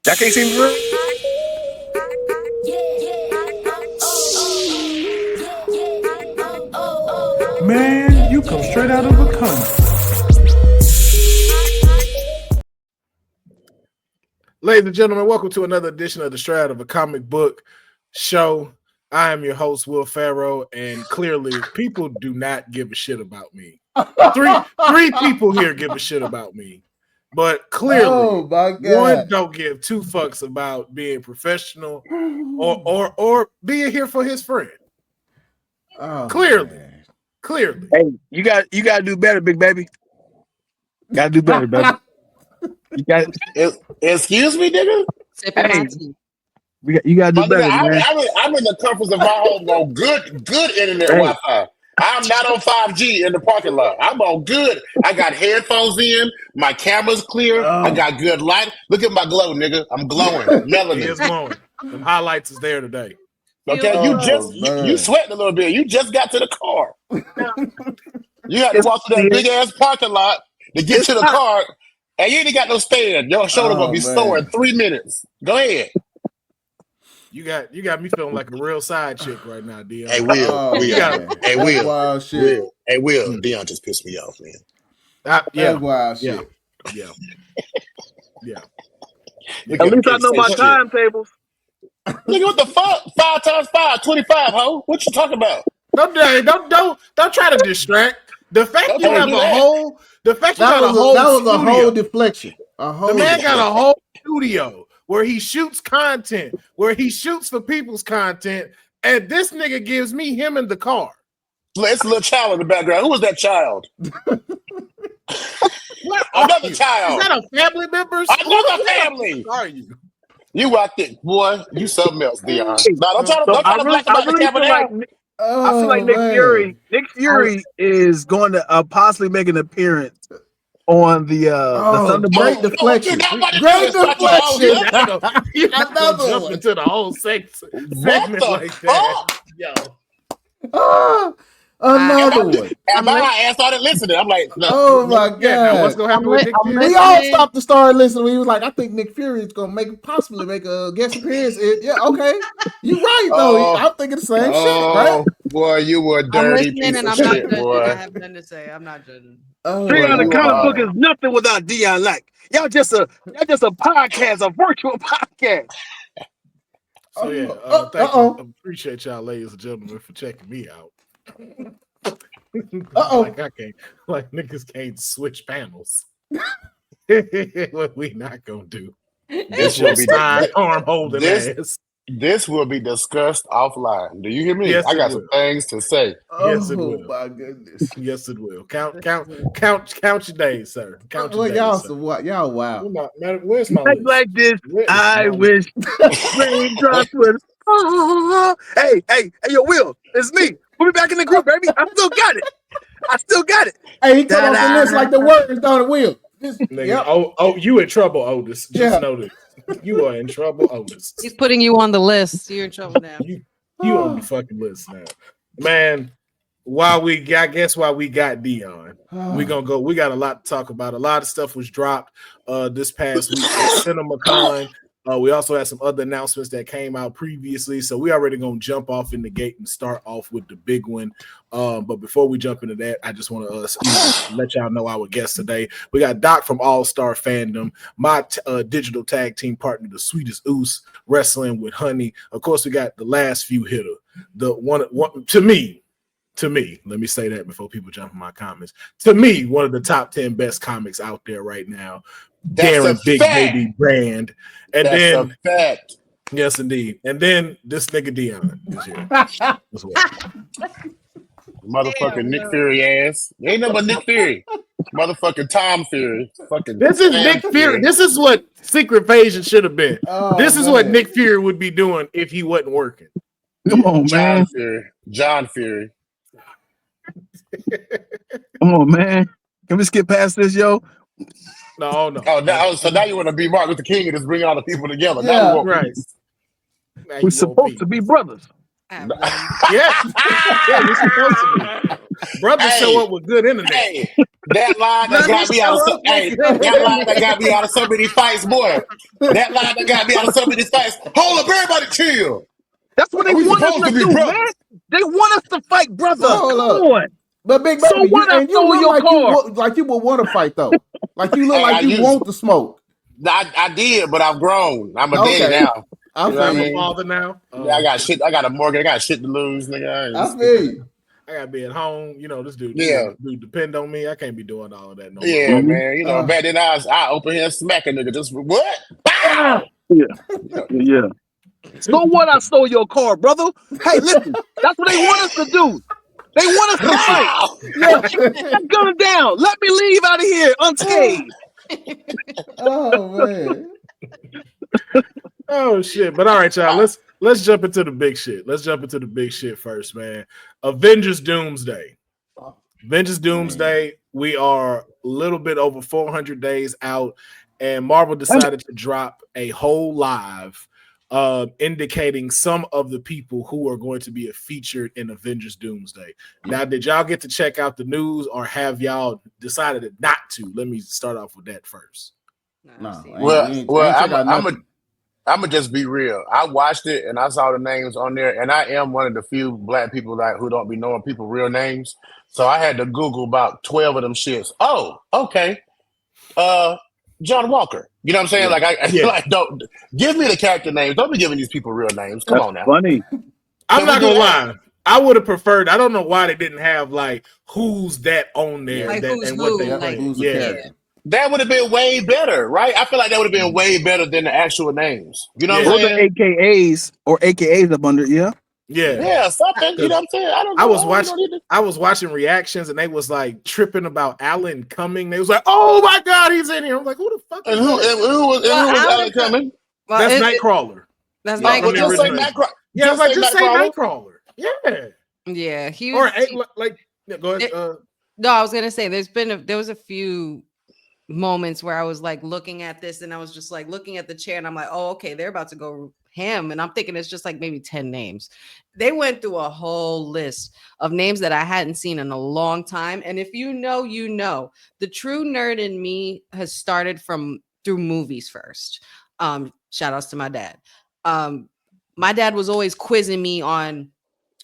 Y'all can't see me, bro? Man, you come straight out of a comic. Ladies and gentlemen, welcome to another edition of the Straight Out of a Comic Book show. I am your host, Will Pharaoh, and clearly people do not give a shit about me. Three people here give a shit about me, but clearly one don't give two fucks about being professional or being here for his friend. Clearly. Hey, you got to do better, big baby. Got to do better, baby. You got. Excuse me, nigga. Hey, you got to do better, man. I'm in the comforts of my home on good internet Wi-Fi. I'm not on 5G in the parking lot. I'm on good. I got headphones in. My camera's clear. I got good light. Look at my glow, nigga. I'm glowing. Melanin. He is glowing. Them highlights is there today. Okay, you sweating a little bit. You just got to the car. You had to walk through that big ass parking lot to get to the car, and you ain't got no stand. Your shoulder gonna be sore in 3 minutes. Go ahead. You got me feeling like a real side chick right now, Dion. Hey, Will. Will. Dion just pissed me off, man. Yeah. At least I know my timetables. Nigga, what the fuck? 5 times 5, 25, ho. What you talking about? Don't try to distract. The fact you have a whole deflection. The man got a whole studio where he shoots content, where he shoots for people's content, and this nigga gives me him in the car. It's a little child in the background. Who was that child? Another child. Is that a family member? Another family. Are you? You out there, boy. You something else, Dion. No, don't try to black about the camera now. I feel like Nick Fury is going to possibly make an appearance on the Thunderbolt. Great deflection. You're not gonna jump into the whole segment like that. Yo. Another one. And my ass started listening. I'm like, no. Oh my god! Now what's gonna happen with Nick Fury? We all stopped to start listening. We was like, I think Nick Fury is gonna possibly make a guest appearance. Yeah, okay. You're right though. I'm thinking the same shit, right? Boy, you were dirty piece of shit, boy. I have nothing to say. I'm not judging. Straight Out of the Comic Book is nothing without Dion. Like y'all just a podcast, a virtual podcast. So yeah, thank you. Appreciate y'all, ladies and gentlemen, for checking me out. Like niggas can't switch panels. What we not gonna do? This will be arm holding ass. This will be discussed offline. Do you hear me? Yes, I got some things to say. Yes, it will. Oh my goodness. Yes, it will. Count your days, sir. Count your days. Y'all wow. Where's my list? Like this, I wish raindrops would. Hey, yo, Will, it's me. Put me back in the group, baby. I still got it. Hey, he cut off the list like the words on the wheel. You in trouble, Otis. Just know this. You are in trouble, Otis. He's putting you on the list. You're in trouble now. You on the fucking list now. Man, while we got Dion, we got a lot to talk about. A lot of stuff was dropped this past week at CinemaCon. We also had some other announcements that came out previously, so we already gonna jump off in the gate and start off with the big one. But before we jump into that, I just want to let y'all know our guest today. We got Doc from All Star Fandom, my digital tag team partner, the Sweetest Oos, Wrestling with Honey. Of course, we got the last few hitter, the one to me. Let me say that before people jump in my comments. To me, one of the top 10 best comics out there right now. Darren Big Baby Brand. And That's a fact. Yes, indeed. And then this nigga Dion is here as well. Motherfucking Nick Fury ass. Ain't nothing but Nick Fury. Motherfucking Tom Fury. This is Nick Fury. This is what Secret Invasion should have been. This is what Nick Fury would be doing if he wasn't working. Come on, man. John Fury. Come on, man. Can we skip past this, yo? No. So now you want to be Martin Luther King and just bring all the people together. Yeah, now we want right. We're supposed to be brothers. Yeah, we're supposed to be. Brothers show up with good internet. That line that got me out of so many fights, boy. That line that got me out of so many fights. Hold up, everybody chill. That's what they We want us supposed to to be do, man. brothers. They want us to fight, brother. So, hold Come up. on. But Big So Baby, what? I you stole look your car. like you would want to fight though. Like you look Hey, like you want to smoke. I did, but I've grown. I'm a daddy Okay. now. I You know what I feel I'm a mean? father now. Yeah, I got shit. I got a mortgage. I got shit to lose, nigga. I feel you. I gotta be at home. You know, this dude depend on me. I can't be doing all of that no more. Yeah, man. You know, back then I open here and smack a nigga. Just what? Bow! Yeah. So what? I stole your car, brother. Hey, listen. That's what they want us to do. They want us to fight. Yeah. Put that gun down. Let me leave out of here unscathed. Oh man. Oh shit! But all right, y'all. Let's jump into the big shit. Let's jump into the big shit first, man. Avengers Doomsday. Avengers Doomsday. We are a little bit over 400 days out, and Marvel decided to drop a whole live indicating some of the people who are going to be featured in Avengers Doomsday. Now, did y'all get to check out the news, or have y'all decided not to? Let me start off with that first. No. I'm gonna just be real. I watched it and I saw the names on there, and I am one of the few black people who don't be knowing people real names. So I had to Google about 12 of them shits. Oh, okay. John Walker. You know what I'm saying? Yeah. Like don't give me the character names. Don't be giving these people real names. Come on now. Funny. I'm not gonna lie. I would have preferred. I don't know why they didn't have like who's that on there Like that, who's and who, what they like, playing. Yeah. That would have been way better, right? I feel like that would have been way better than the actual names. You know what I'm Those are saying? AKAs or AKAs up under, yeah. Yeah, something. You know what I'm saying? I don't know. I was watching reactions, and they was like tripping about Alan Cumming. They was like, "Oh my god, he's in here!" I'm like, "Who the fuck?" And who was Alan Cumming? That's Nightcrawler. That's Nightcrawler. Nightcrawler. Just say Nightcrawler. Yeah, I was like, just say Nightcrawler. Yeah. Yeah, he Or was. go ahead. No, I was gonna say there was a few moments where I was like looking at this, and I was just like looking at the chair, and I'm like, oh, okay, they're about to go ham, and I'm thinking it's just like maybe 10 names. They went through a whole list of names that I hadn't seen in a long time, and if you know, you know. The true nerd in me has started through movies first. Shout outs to my dad. My dad was always quizzing me on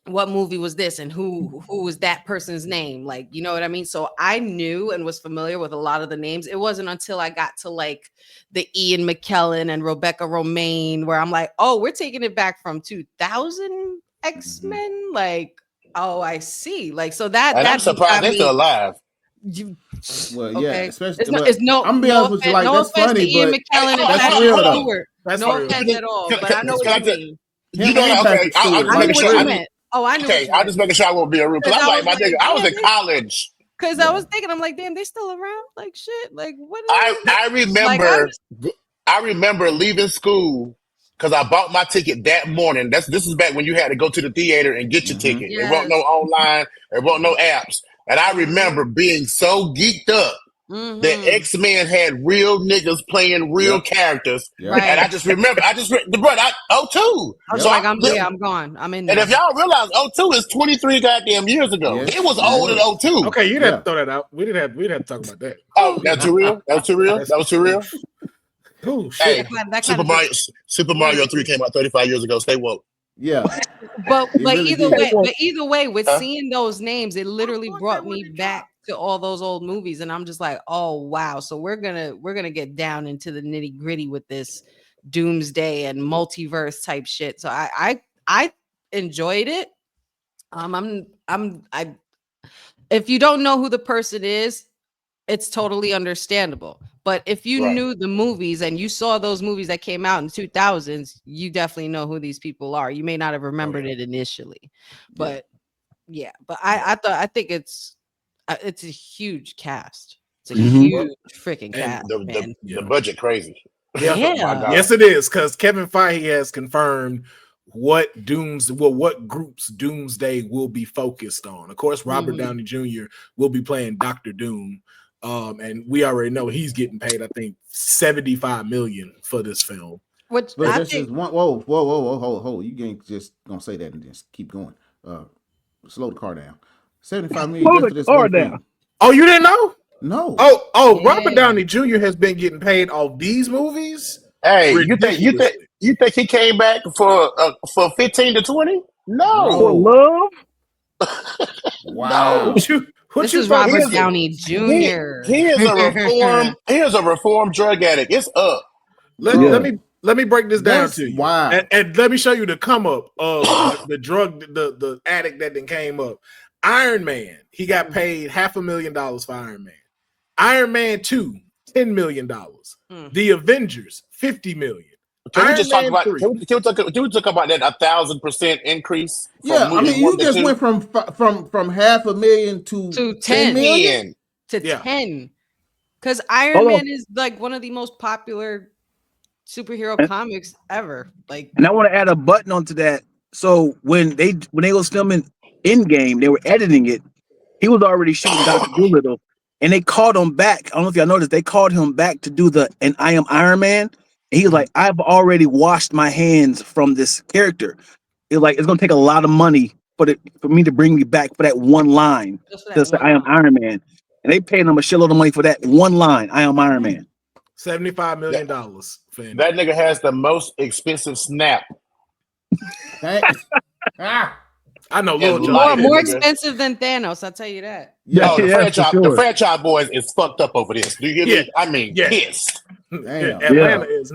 what movie was this and who was that person's name, like, you know what I mean? So I knew and was familiar with a lot of the names. It wasn't until I got to like the Ian McKellen and Rebecca Romaine where I'm like, oh, we're taking it back from 2000 X-Men. Like, oh, I see. Like, so that I'm surprised they're still alive. Well, yeah, especially. It's no. I'm being honest with you, like no that's offense funny, to Ian but McKellen and that's Patrick real though. Stewart. No offense at all, but I know what you mean. You know, okay. I know what you meant. Oh, I knew. Okay, I'm just making sure I won't be a rude. Because I'm like, my nigga, I was in college. Because I was thinking, I'm like, damn, they still around? Like, shit. Like, what? I remember leaving school because I bought my ticket that morning. This is back when you had to go to the theater and get your ticket. Yes. There wasn't no online. There wasn't no apps. And I remember being so geeked up that X-Men had real niggas playing real characters. Right. And I just remember, bro, 02. I was like, I'm gone. I'm in there. And if y'all realize 02 is 23 goddamn years ago. It was old in 02. Okay, you didn't have to throw that out. We didn't have to talk about that. Oh, that's too real? That was too real? That was too real? Oh, shit. Hey, Super Mario 3 came out 35 years ago. Stay woke. Yeah. But either way, with seeing those names, it literally brought me back to all those old movies, and I'm just like, oh wow. So we're gonna get down into the nitty gritty with this doomsday and multiverse type shit. So I enjoyed it. If you don't know who the person is, it's totally understandable. But if you knew the movies and you saw those movies that came out in 2000s, you definitely know who these people are. You may not have remembered it initially, but I think it's a huge cast. It's a huge freaking cast. The budget crazy. Yeah. Yes, it is, because Kevin Feige has confirmed what groups Doomsday will be focused on. Of course, Robert Downey Jr. will be playing Dr. Doom. And we already know he's getting paid, I think, $75 million for this film. Which this is one. Whoa! You ain't just gonna say that and just keep going. Slow the car down. $75 million just for this one film. Oh, you didn't know? No. Oh, Yeah. Robert Downey Jr. has been getting paid off these movies. Hey, Ridiculously. you think he came back for 15 to 20? No. For Bro. love? Wow. What This you is thought He Robert is this a Downey was? Jr. he is a reformed drug addict. It's up. Let Yeah. me break this down That's to you. wild. And let me show you the come up of the drug the addict that then came up. Iron Man, he got paid $500,000 for Iron Man. Iron Man 2, $10 million. The Avengers, $50 million. Can we Iron just talk Man about 3. can we talk about that 1,000% increase from Yeah, I movie mean, you 1 to just 2? went from $500,000 to 10 million. 10. to Yeah. 10. Because Iron Hold on. Man is like one of the most popular superhero comics ever. Like, And I want to add a button onto that. So when they was filming Endgame, they were editing it. He was already shooting Dr. Doolittle, and they called him back. I don't know if y'all noticed. They called him back to do and I Am Iron Man. And he was like, I've already washed my hands from this character. It's gonna take a lot of money for me to bring me back for that one line. just for that Just one I Am line. Iron Man. And they paid him a shitload of money for that one line, I Am Iron Man. $75 million. That nigga has the most expensive snap. I know, Yeah, Lil Jon. life, More nigga. expensive than Thanos, I'll tell you that. Yeah. Oh, Yeah, for sure. the franchise boys is fucked up over this. Do you hear me? I mean, Yeah. pissed. Damn. Atlanta is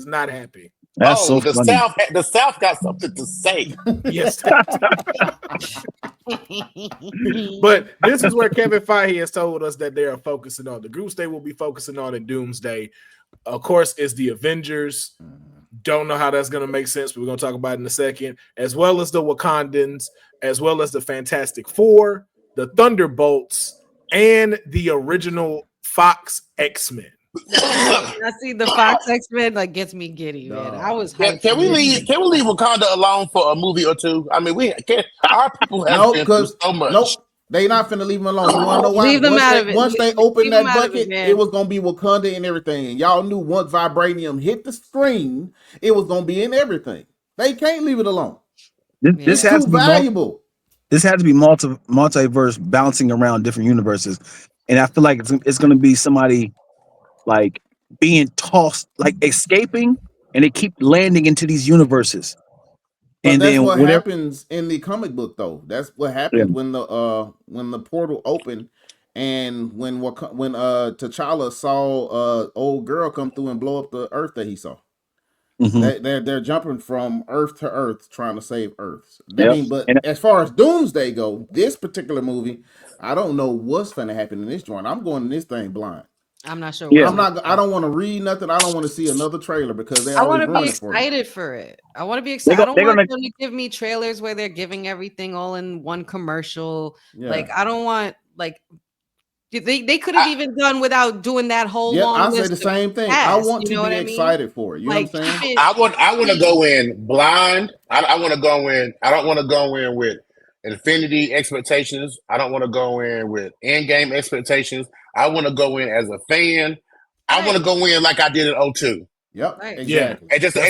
not happy. That's so the funny. South got something to say. Yes. But this is where Kevin Feige has told us that they are focusing on. The groups they will be focusing on in Doomsday, of course, is the Avengers. Don't know how that's going to make sense, but we're going to talk about it in a second, as well as the Wakandans, as well as the Fantastic Four, the Thunderbolts, and the original Fox X-Men. I see the Fox X-Men like gets me giddy, man. I was hyped. Can we leave Wakanda alone for a movie or two? I mean, our people have been through so much. Nope. They not finna leave him alone. You wanna know why? Leave them out of it. Once they opened that bucket, man. it was gonna be Wakanda and everything. And y'all knew once vibranium hit the screen, it was gonna be in everything. They can't leave it alone. This It's has too to be valuable. This has to be multiverse bouncing around different universes, and I feel like it's going to be somebody like being tossed, like escaping, and they keep landing into these universes. But And that's then what whatever, happens in the comic book, though. That's what happens when the portal opened, and when T'Challa saw old girl come through and blow up the Earth that he saw. They're jumping from Earth to Earth trying to save Earth. I mean, but as far as Doomsday go, this particular movie, I don't know what's going to happen in this joint. I'm going in this thing blind. I'm not sure. I don't want to read nothing. I don't want to see another trailer because they I always want to be ruin it for me. excited for it. I want to be excited. I don't want them to give me trailers where they're giving everything all in one commercial. Yeah. Like, I don't want they could have even done without doing that whole long I list say the same thing. Cast, I want to be excited for it. You know what I'm saying? I want to go in blind. I want to go in. I don't want to go in with Infinity expectations. I don't want to go in with Endgame expectations. I want to go in as a fan. I want to go in like I did in 2002. Yep. Right. Exactly.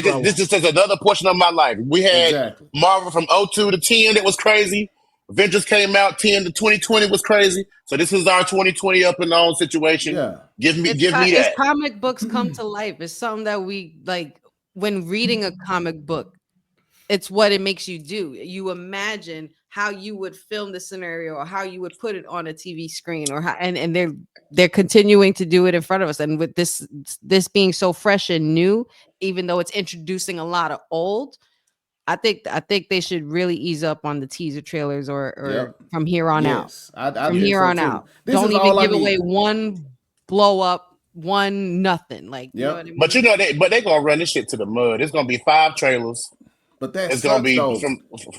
And this is just another portion of my life. We had Marvel from 2002 to 10. It was crazy. Avengers came out 10 to 2020 was crazy. So this is our 2020 up and on situation. Yeah. Give me that. As comic books come to life, it's something that we like when reading a comic book. It's what it makes you do. You imagine how you would film the scenario or how you would put it on a TV screen or how, and they're continuing to do it in front of us. And with this being so fresh and new, even though it's introducing a lot of old, I think they should really ease up on the teaser trailers or from here on out. From here on out. Don't even give away one blow up, one nothing. Like you know what I mean? But you know they're gonna run this shit to the mud. It's gonna be 5 trailers. But that's it's gonna be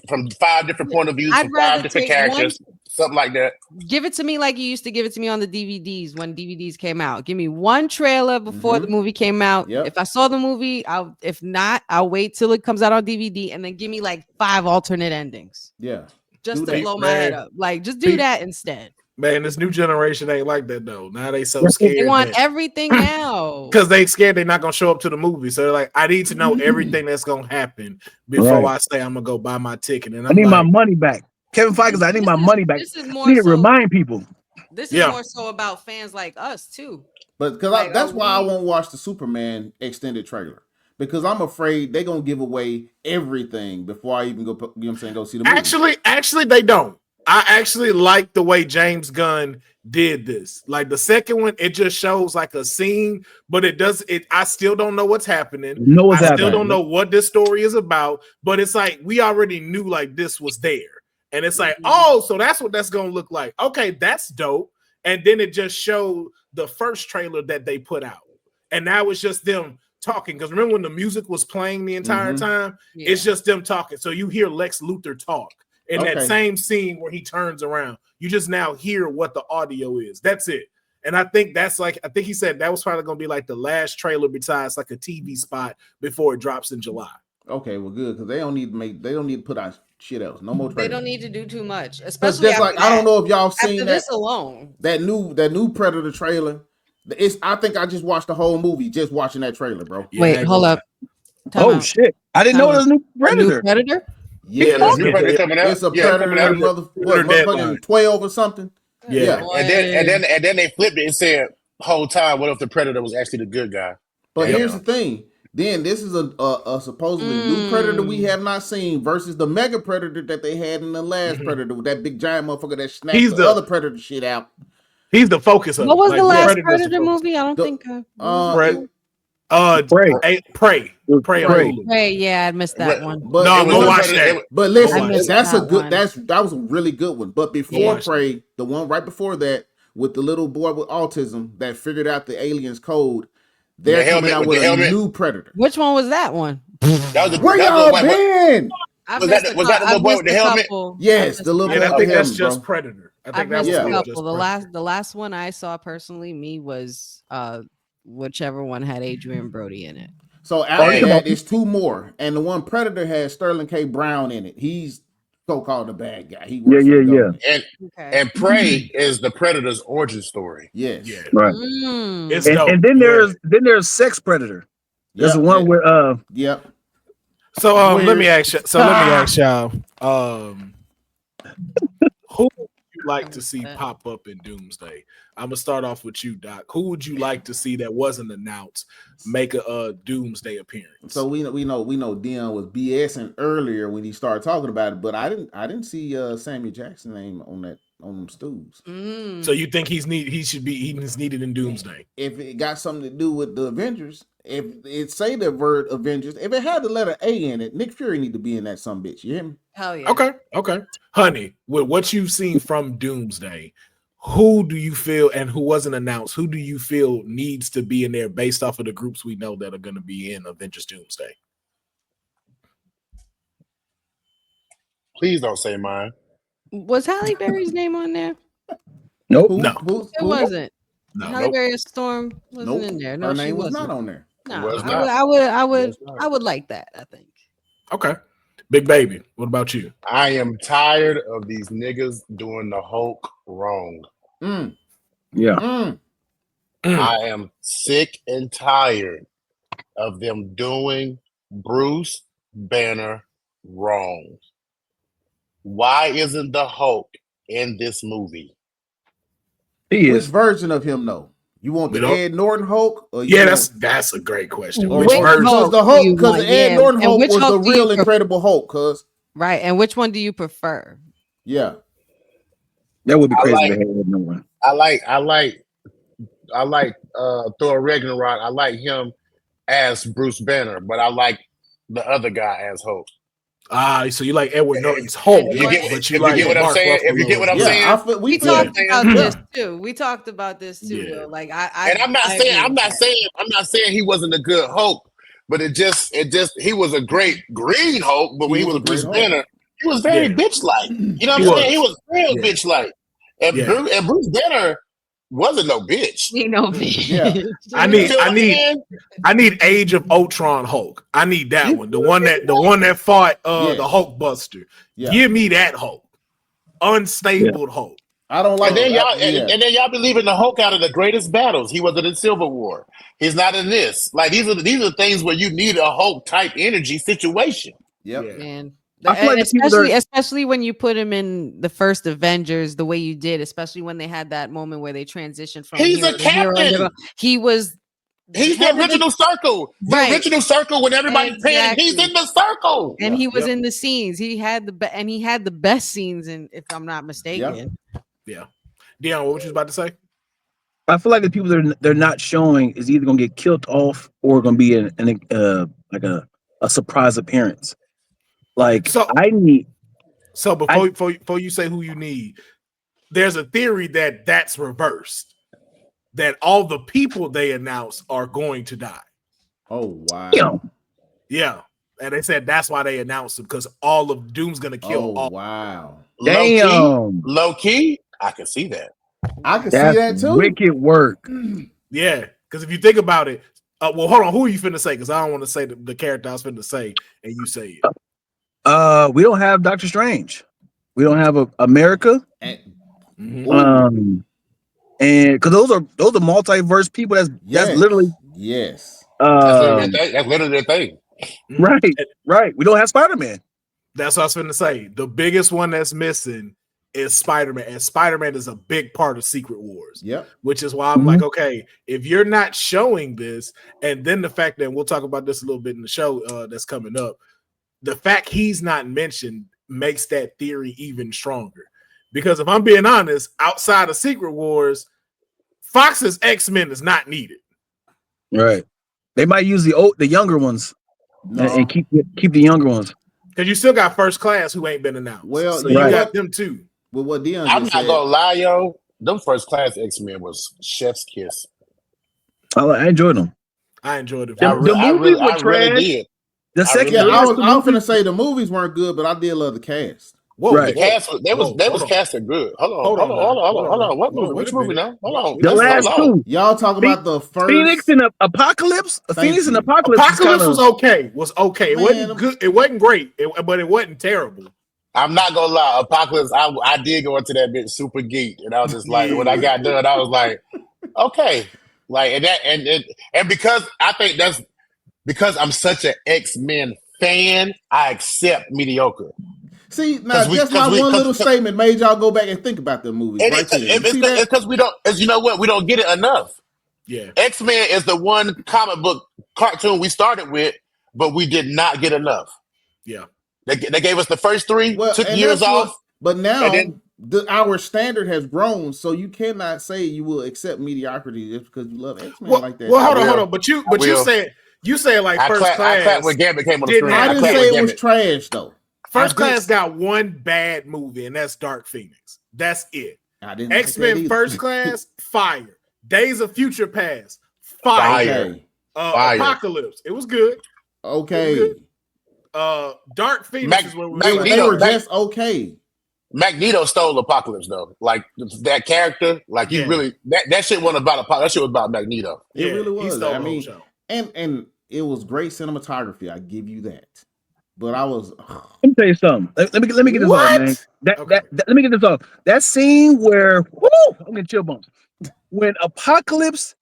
from 5 different point of views, from 5 different characters, something like that. Give it to me like you used to give it to me on the DVDs when DVDs came out. Give me one trailer before the movie came out. If I saw the movie, if not, I'll wait till it comes out on DVD and then give me like 5 alternate endings. Yeah. Just to blow my head up. Like just do that instead. Man, this new generation ain't like that though. Now they so scared. They want everything now. Because they scared they're not gonna show up to the movie. So they're like, I need to know everything that's gonna happen before I say I'm gonna go buy my ticket. And I need my money back. Kevin Feige, I need my money back. I need to remind people. This is more so about fans like us too. But because that's why I won't watch the Superman extended trailer, because I'm afraid they're gonna give away everything before I even go. You know what I'm saying? Go see the movie. Actually, they don't. I actually like the way James Gunn did this. Like the second one, it just shows like a scene, but it does it. I still don't know what's happening. Still don't know what this story is about. But it's like we already knew like this was there, and it's like, oh, so that's what that's gonna look like. Okay, that's dope. And then it just showed the first trailer that they put out, and now it's just them talking. Because remember when the music was playing the entire time, it's just them talking. So you hear Lex Luthor talk. In that same scene where he turns around, you just now hear what the audio is. That's it. And I think that's like, I think he said that was probably going to be like the last trailer besides like a TV spot before it drops in July. Okay, well, good, because they don't need to put out shit else. No more trailers. They don't need to do too much, especially just like, I don't know if y'all seen after this alone. That new Predator trailer. I think I just watched the whole movie just watching that trailer, bro. Wait, hold up. Shit! I didn't know there was a new Predator. New Predator? Yeah, it's a Predator, motherfucking 12 or something. Yeah. And then they flipped it and said, whole time, what if the Predator was actually the good guy? But here's the thing. Then this is a supposedly new Predator we have not seen versus the mega Predator that they had in the last Predator with that big giant motherfucker that snatched the other Predator shit out. He's the focus of what was the last Predator movie? I don't think Prey. Yeah, I missed that one. But no, go watch that. But listen, that was a really good one. But before Prey, the one right before that with the little boy with autism that figured out the aliens code, they're coming out with a new Predator. Which one was that one? Where y'all been? Was that the little boy with the helmet? Yes, the little boy. I think that's just Predator. I think that's a couple. The last one I saw personally was whichever one had Adrian Brody in it. So after that, it's two more, and the one Predator has Sterling K. Brown in it. He's so-called the bad guy. He works for the government. And Prey is the Predator's origin story. Yes, right. It's dope. And then there's Sex Predator. There's one where So let me ask y'all. Who would you like to see pop up in Doomsday? I'm gonna start off with you, Doc. Who would you like to see that wasn't announced make a Doomsday appearance? So we know Dion was BSing earlier when he started talking about it, but I didn't see Samuel Jackson's name on them stools. So you think he's needed in Doomsday? If it got something to do with the Avengers, if it say the word Avengers, if it had the letter A in it, Nick Fury need to be in that bitch. You hear me? Hell yeah. Okay. Honey, with what you've seen from Doomsday, who do you feel, and who wasn't announced, who do you feel needs to be in there based off of the groups we know that are going to be in Avengers Doomsday? Please don't say mine. Was Halle Berry's name on there? Nope. No. It wasn't. No. Halle Berry Storm wasn't in there. No, her name was not on there. No, I would like that, I think. Okay. Big Baby, what about you? I am tired of these niggas doing the Hulk wrong. Yeah. I am sick and tired of them doing Bruce Banner wrong. Why isn't the Hulk in this movie? Which version of him though? You want the Ed Norton Hulk? Or that's a great question. Which version was the Hulk? Because the Ed Norton Hulk was the real Incredible Hulk. Cause and which one do you prefer? Yeah, that would be crazy to have no one. I like Thor Ragnarok. I like him as Bruce Banner, but I like the other guy as Hulk. So you like Edward Norton's Hulk, If you get what I'm saying? We talked about this too. We talked about this too. Yeah. Like I'm not saying he wasn't a good Hulk, but it just he was a great Green Hulk. But when he was Bruce Banner, he was very bitch-like. You know what I'm saying? He was real bitch-like, and Bruce Banner wasn't no bitch. He no bitch. Yeah. I need Age of Ultron Hulk. I need that one. The one that fought the Hulk Buster. Yeah. Give me that Hulk. Unstable Hulk. I don't like. And then y'all believe in the Hulk out of the greatest battles. He wasn't in Civil War. He's not in this. Like these are things where you need a Hulk type energy situation. Yep. And I feel like the people especially when you put him in the first Avengers the way you did, especially when they had that moment where they transitioned from He's hero a to hero. captain. He was He's the original circle. The Right. original circle when everybody's panic, he's Exactly. in the circle. and he was in the scenes. He had the best scenes, in, if I'm not mistaken. Yeah. Dion, what was you about to say? I feel like the people they're not showing is either gonna get killed off or gonna be like a surprise appearance. Like before you say who you need, there's a theory that that's reversed. That all the people they announce are going to die. Oh wow. Yeah. And they said that's why they announced them, because all of Doom's gonna kill all. Wow. Low key, I can see that. I can see that too. Wicked work. Yeah, because if you think about it, well, hold on, who are you finna say? Because I don't want to say the character I was finna say, and you say it. We don't have Doctor Strange. We don't have America. And because those are multiverse people. That's literally yes. That's literally their thing. Right. We don't have Spider-Man. That's what I was finna say. The biggest one that's missing is Spider-Man, and Spider-Man is a big part of Secret Wars. Yep. Which is why I'm like, okay, if you're not showing this, and then the fact that we'll talk about this a little bit in the show that's coming up, the fact he's not mentioned makes that theory even stronger. Because if I'm being honest, outside of Secret Wars, Fox's X-Men is not needed. Right. They might use the younger ones and keep the younger ones. Because you still got First Class who ain't been announced. Well, so you got them too. Well, what Dion I'm not gonna lie, yo. Them First Class X-Men was chef's kiss. I enjoyed them. I enjoyed it. The movies were trash. Really did. The second, I was gonna say the movies weren't good, but I did love the cast. The cast, they was casted good. Hold on. What movie? Which movie now? Hold on. The last two. Y'all talk about the first Phoenix and Apocalypse. Phoenix and Apocalypse. Apocalypse was okay. It wasn't good. It wasn't great. But it wasn't terrible. I'm not gonna lie. Apocalypse. I did go into that bitch super geek, and I was just like, when I got done, I was like, okay, like and because I think that's because I'm such an X-Men fan, I accept mediocre. See, now just my one little statement made y'all go back and think about the movies. It's because we don't, as you know what, we don't get it enough. Yeah, X-Men is the one comic book cartoon we started with, but we did not get enough. Yeah, they gave us the first three, took years off, but now our standard has grown, so you cannot say you will accept mediocrity just because you love X-Men like that. Well, hold on, but you say like First Class. I clapped when Gambit came on the screen. I didn't say it was trash though. First Class got one bad movie, and that's Dark Phoenix. That's it. X-Men First Class, fire. Days of Future Past, fire. Apocalypse, it was good. Okay. It was good. Dark Phoenix is what they were just okay. Magneto stole Apocalypse though. Like that character, like he really that shit wasn't about Apocalypse. That shit was about Magneto. It really was. I mean, and it was great cinematography. I give you that. But I was. Let me tell you something. Let me get this off, man. Let me get this off. That scene where I'm getting chill bumps. When Apocalypse,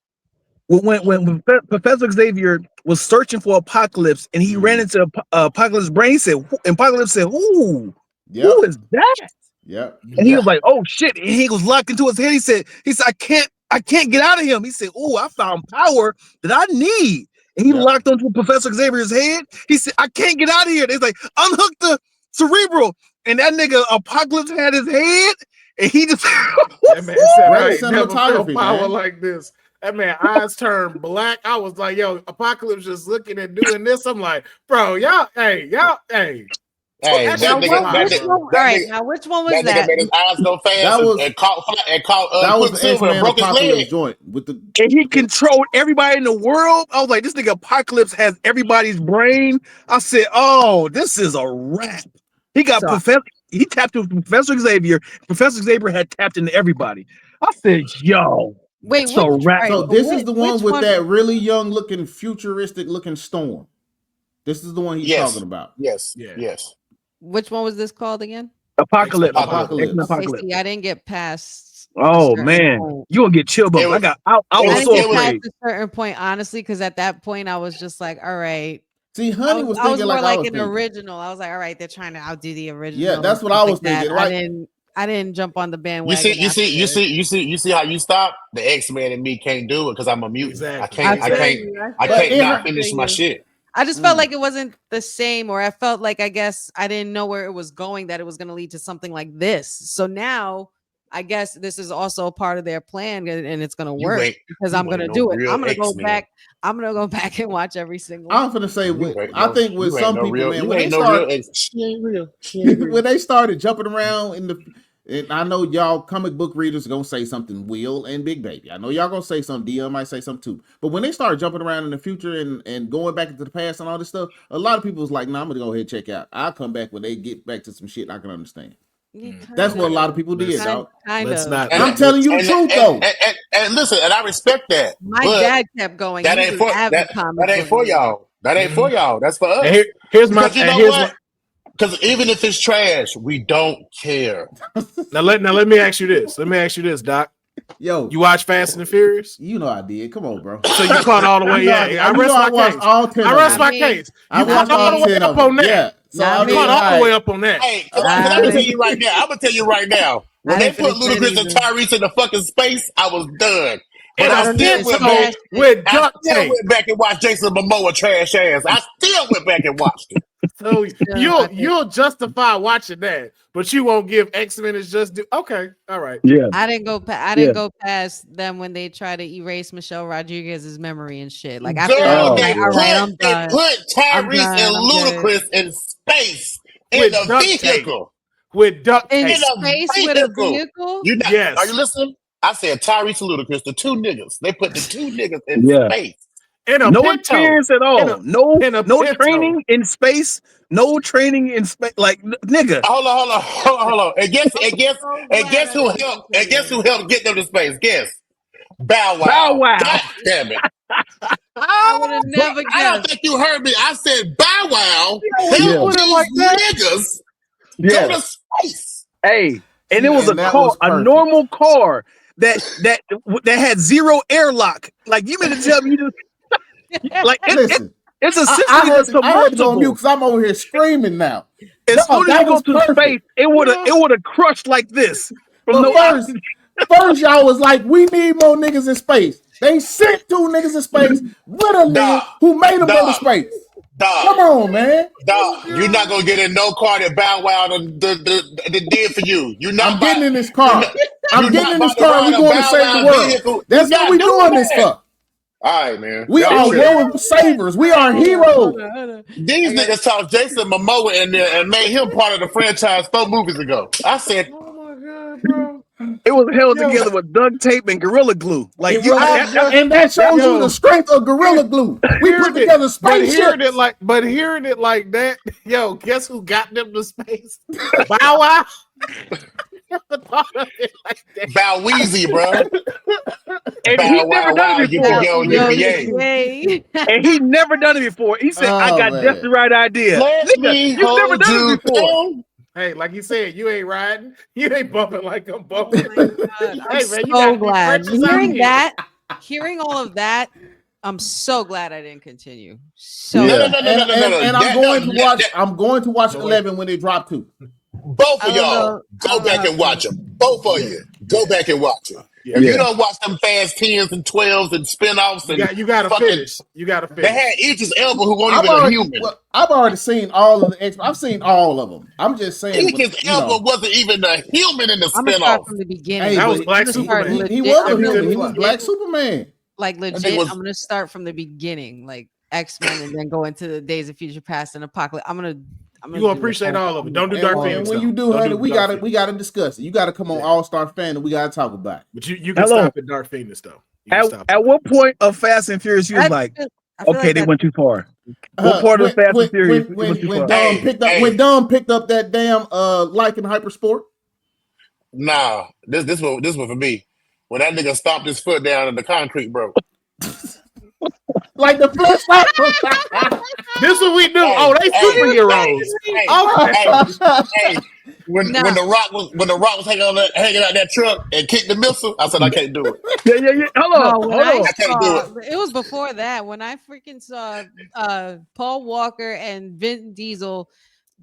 when Professor Xavier was searching for Apocalypse, and he ran into Apocalypse's brain, he said, Apocalypse said, "Who is that?" Yeah. And he was like, "Oh shit!" And he was locked into his head. He said, "I can't get out of him." He said, "Oh, I found power that I need." And he locked onto Professor Xavier's head. He said, "I can't get out of here." They're like, "Unhook the cerebral." And that nigga Apocalypse had his head, and he just that man said, "I ain't never felt power man. like this." That man eyes turned black. I was like, "Yo, Apocalypse just looking and doing this." I'm like, "Bro, y'all, hey." Now which one was that? Nigga made his eyes go fast and caught Quicksilver and broke his leg. Joint with the and he controlled everybody in the world. I was like, this nigga Apocalypse has everybody's brain. I said, "Oh, this is a wrap." He got he tapped into Professor Xavier. Professor Xavier had tapped into everybody. I said, "Yo, wait, so wrap." So this is the one with that really young looking, futuristic looking Storm. This is the one he's talking about. Yes. Which one was this called again? Apocalypse. Apocalypse. Okay, see, I didn't get past. Oh man, you gonna get chill bumps. I was so afraid. At a certain point, honestly, because at that point I was just like, all right. See, Honey was I was thinking more like I like was an thinking. original. I was like, all right, they're trying to outdo the original. Yeah, that's and what I stuff was like that. thinking, right? I didn't jump on the You bandwagon. see how you stop? The X-Men and me can't do it because I'm a mutant. Exactly. I Exactly. feel you. I But can't in not her- finish my shit. I just felt like it wasn't the same, or I felt like I guess I didn't know where it was going, that it was going to lead to something like this. So now I guess this is also a part of their plan, and it's going to work because I'm going to do it. I'm going to go back. I'm going to go back and watch every single. I'm gonna say, I think with some people, man, when they real start, she ain't real. She ain't real. when they started jumping around and I know y'all comic book readers are gonna say something, Will and Big Baby. I know y'all gonna say something, Dion might say something too. But when they start jumping around in the future and going back into the past and all this stuff, a lot of people was like, nah, I'm gonna go ahead and check out. I'll come back when they get back to some shit I can understand. That's what a lot of people did, dog. Let's not. I'm telling you the truth, though. And listen, and I respect that. My dad kept going. That ain't for that ain't for y'all. That ain't for y'all. That's for us. And here's my. Because you know what? Because even if it's trash, we don't care. Now let me ask you this. Doc. Yo, you watch Fast and the Furious? You know I did. Come on, bro. So you caught all the way. Yeah, I rest my case. All 10 I rest my case. You caught all the way up on that. Yeah. So I caught all the way up on that. Hey, I'm gonna tell you right now. I'm gonna tell you right now. When they put Ludacris and Tyrese in the fucking space, I was done. But I still went back and watched Jason Momoa trash ass. I still went back and watched it. So you'll justify watching that, but you won't give X-Men its just do. Okay, all right. Yeah, I didn't go past them when they try to erase Michelle Rodriguez's memory and shit. Like after that, they put Tyrese and Ludacris in space in a vehicle. With duct tape. In space with a vehicle? Yes. Are you listening? I said Tyrese and Ludacris, the two niggas. They put the two niggas in space. No experience at all. No training in space. No training in space. Like nigga. Hold on. And guess who helped get them to space? Guess. Bow Wow. God damn it. I would have never guessed. I don't think you heard me. I said Bow Wow helped these niggas go to space. Hey, and it was a normal car that had zero airlock. Like you mean to tell me you just like listen. It's essentially I had to go on mute because I'm over here screaming now. As soon as you go to space, it would have crushed like this. First, y'all was like, we need more niggas in space. They sent 2 niggas in space with a nigga who made them go to space. Come on, man. Dog, you're not gonna get in no car that Bow Wow did for you. I'm getting in this car. I'm getting in this car. We're going to save the world. That's what we're doing this for. All right, man. We are world savers. We are heroes. These niggas talked Jason Momoa in there and made him part of the franchise 4 movies ago. I said, oh my God, bro. It was held together with duct tape and Gorilla Glue. Like and that shows you the strength of Gorilla Glue. We put together spaceships. But hearing it like that, yo, guess who got them to space? Bow Wow. Bow Weezy, bro. And he never done it before. And he never done it before. He said, "I got just the right idea." Nigga, you've never done it before. Hey, like you said, you ain't riding. You ain't bumping like I'm bumping. I'm so glad. Hearing all of that, I'm so glad I didn't continue. So and I'm going to watch 11 when they drop 2. Both of y'all go back and watch them. Both of you go back and watch it. If you don't watch them Fast 10s and 12s and spinoffs and you gotta finish. You gotta finish. They had Idris Elba who won't even a human. Well, I've already seen all of the X. I've seen all of them. I'm just saying. Idris Elba wasn't even a human in the spinoff. From the beginning. Hey, that was Black Superman. He was a human. He was Black Superman. Like legit, I'm gonna start from the beginning, like X-Men, and then go into the Days of Future Past and Apocalypse. You gonna appreciate all of it. Don't do Dark Phoenix. When you do, honey, we gotta discuss it. You gotta come on All Star Fan and we gotta talk about it. But you can stop at Dark Phoenix though. At what point of Fast and Furious you was like, okay, they went too far? What part of Fast and Furious when Dom picked up that damn Lycan Hypersport? Nah, this one for me. When that nigga stomped his foot down and the concrete broke. Like the flesh. This is what we do. They superheroes. when the rock was hanging out that truck and kicked the missile, I said I can't do it. Yeah. Hold on. I can't do it. It was before that when I freaking saw Paul Walker and Vin Diesel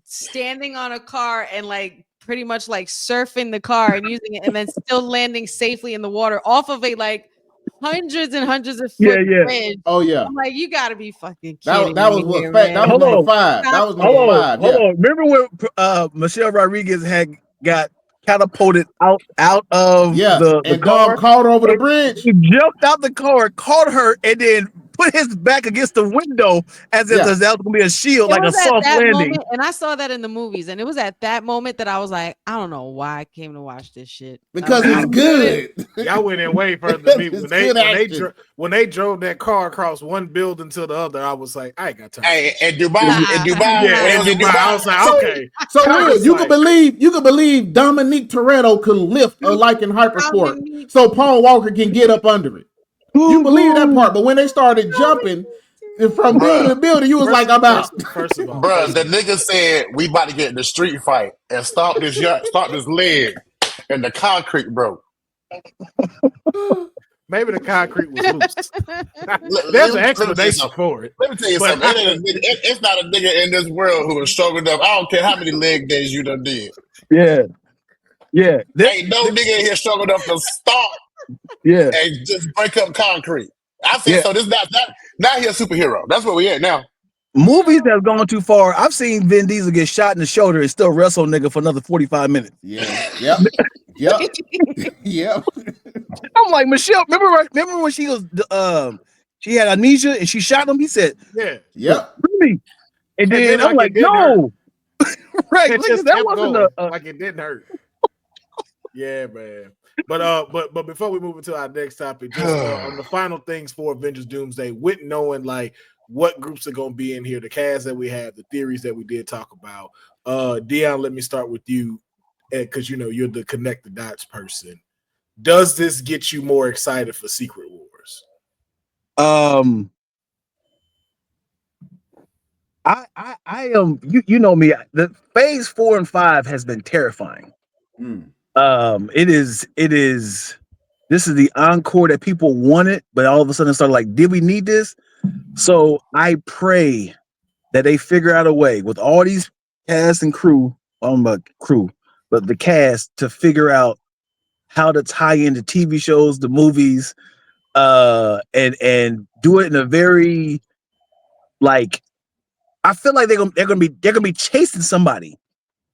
standing on a car and like pretty much like surfing the car and using it and then still landing safely in the water off of a like hundreds and hundreds of foot bridge. Oh yeah. I'm like, you gotta be fucking kidding that was me what here, that man. was number 5. That was number 5. Hold on. Remember when Michelle Rodriguez had got catapulted out of the car? Dom caught her over the bridge. He jumped out the car, caught her, and then put his back against the window as if that was going to be a shield, like a soft landing. Moment, and I saw that in the movies, and it was at that moment that I was like, I don't know why I came to watch this shit. Because it's good. Y'all went in way further than me. When they drove that car across one building to the other, I was like, I ain't got time. Hey, in Dubai, I was like, okay. So Will, you can believe Dominique Toretto can lift a like in Hypersport, so Paul Walker can get up under it. You believe that part, but when they started jumping from building to building, you was like, I'm out. First of all, bro, the nigga said we about to get in the street fight and stop this leg, and the concrete broke. Maybe the concrete was loose. There's an explanation for it. Let me tell you something. It's not a nigga in this world who is strong enough. I don't care how many leg days you done did. Yeah. Ain't no nigga in here strong enough to stop. Yeah. And just break up concrete. I said so. This now he a superhero. That's where we at now. Movies have gone too far. I've seen Vin Diesel get shot in the shoulder and still wrestle nigga for another 45 minutes. Yeah. Yep. I'm like, Michelle, remember when she was she had amnesia and she shot him? He said, Yep. Really? And then I'm like, no. Right. That wasn't like it didn't hurt. Yeah, man. But before we move into our next topic, just on the final things for Avengers Doomsday, with knowing like what groups are going to be in here, the cast that we have, the theories that we did talk about. Dion, let me start with you, because you're the connect the dots person. Does this get you more excited for Secret Wars? I am. You know me. The phase 4 and 5 has been terrifying. It is. This is the encore that people wanted, but all of a sudden started like, did we need this? So I pray that they figure out a way with all these cast and crew, but the cast to figure out how to tie into TV shows, the movies, and do it in a very like. I feel like they're gonna be chasing somebody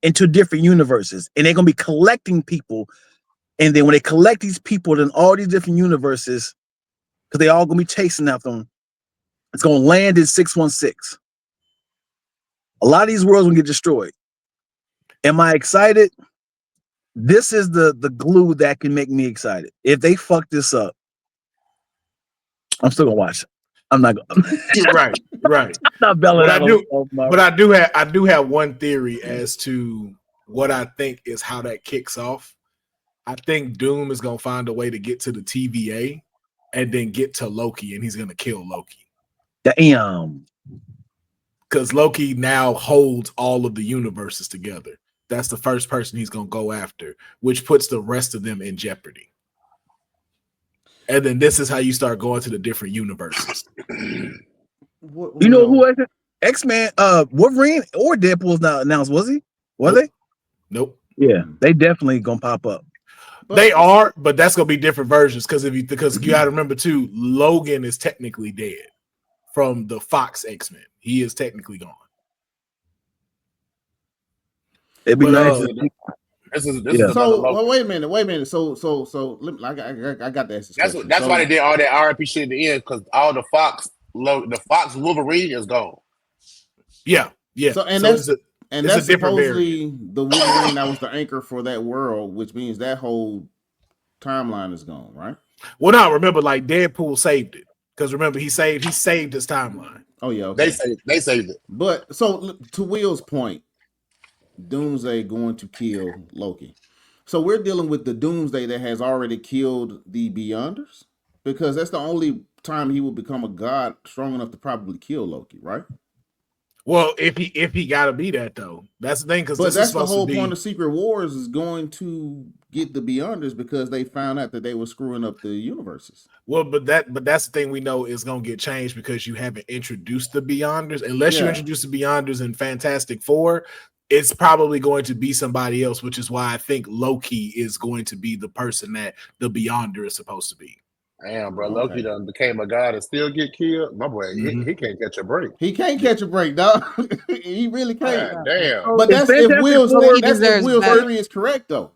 into different universes, and they're gonna be collecting people. And then when they collect these people in all these different universes, because they all gonna be chasing after them, it's gonna land in 616. A lot of these worlds will get destroyed. Am I excited? This is the glue that can make me excited. If they fuck this up, I'm still gonna watch it. I'm not gonna. Right. I'm not belling out. But I do have one theory as to what I think is how that kicks off. I think Doom is gonna find a way to get to the TVA and then get to Loki, and he's gonna kill Loki. Damn. Because Loki now holds all of the universes together. That's the first person he's gonna go after, which puts the rest of them in jeopardy. And then this is how you start going to the different universes. You know who is it? X-Men, Wolverine or Deadpool's not announced, was he? Was they? Nope. Yeah, they definitely gonna pop up. They are, but that's gonna be different versions because you gotta remember too, Logan is technically dead from the Fox X-Men. He is technically gone. It'd be nice. Wait a minute. So I got to ask this question. That's why they did all that RP shit at the end, because all the Fox Wolverine is gone. Yeah. So that's supposedly the Wolverine that was the anchor for that world, which means that whole timeline is gone, right? Well, now remember, like Deadpool saved it, because remember he saved his timeline. Oh yeah, okay. They saved it. But so to Will's point, Doomsday going to kill Loki. So we're dealing with the Doomsday that has already killed the Beyonders, because that's the only time he will become a god strong enough to probably kill Loki, right? Well, if he got to be that though, that's the thing. Because But this is that's the supposed whole to be. point of Secret Wars is going to get the Beyonders because they found out that they were screwing up the universes. Well, but that's the thing we know is going to get changed because you haven't introduced the Beyonders. Unless you introduce the Beyonders in Fantastic Four, it's probably going to be somebody else, which is why I think Loki is going to be the person that the Beyonder is supposed to be. Damn, bro, Loki done became a god and still get killed. My boy, he can't catch a break. He can't catch a break, dog. He really can't. God damn. But that's if Will's theory is correct, though.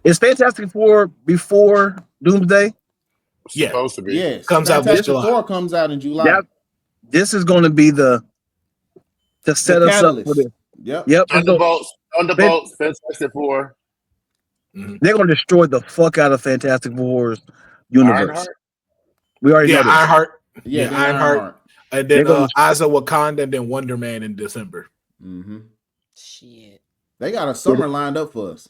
Is Fantastic Four before Doomsday? Yeah, supposed to be. Yes, comes out this July. 4 comes out in July. This is going to be to set us up for this. Yep. Thunderbolts, Fantastic Four. They're going to destroy the fuck out of Fantastic Four's universe. Ironheart? We already know this. Ironheart. Yeah, Ironheart. And then Eyes of Wakanda, and then Wonder Man in December. Shit. They got a summer lined up for us.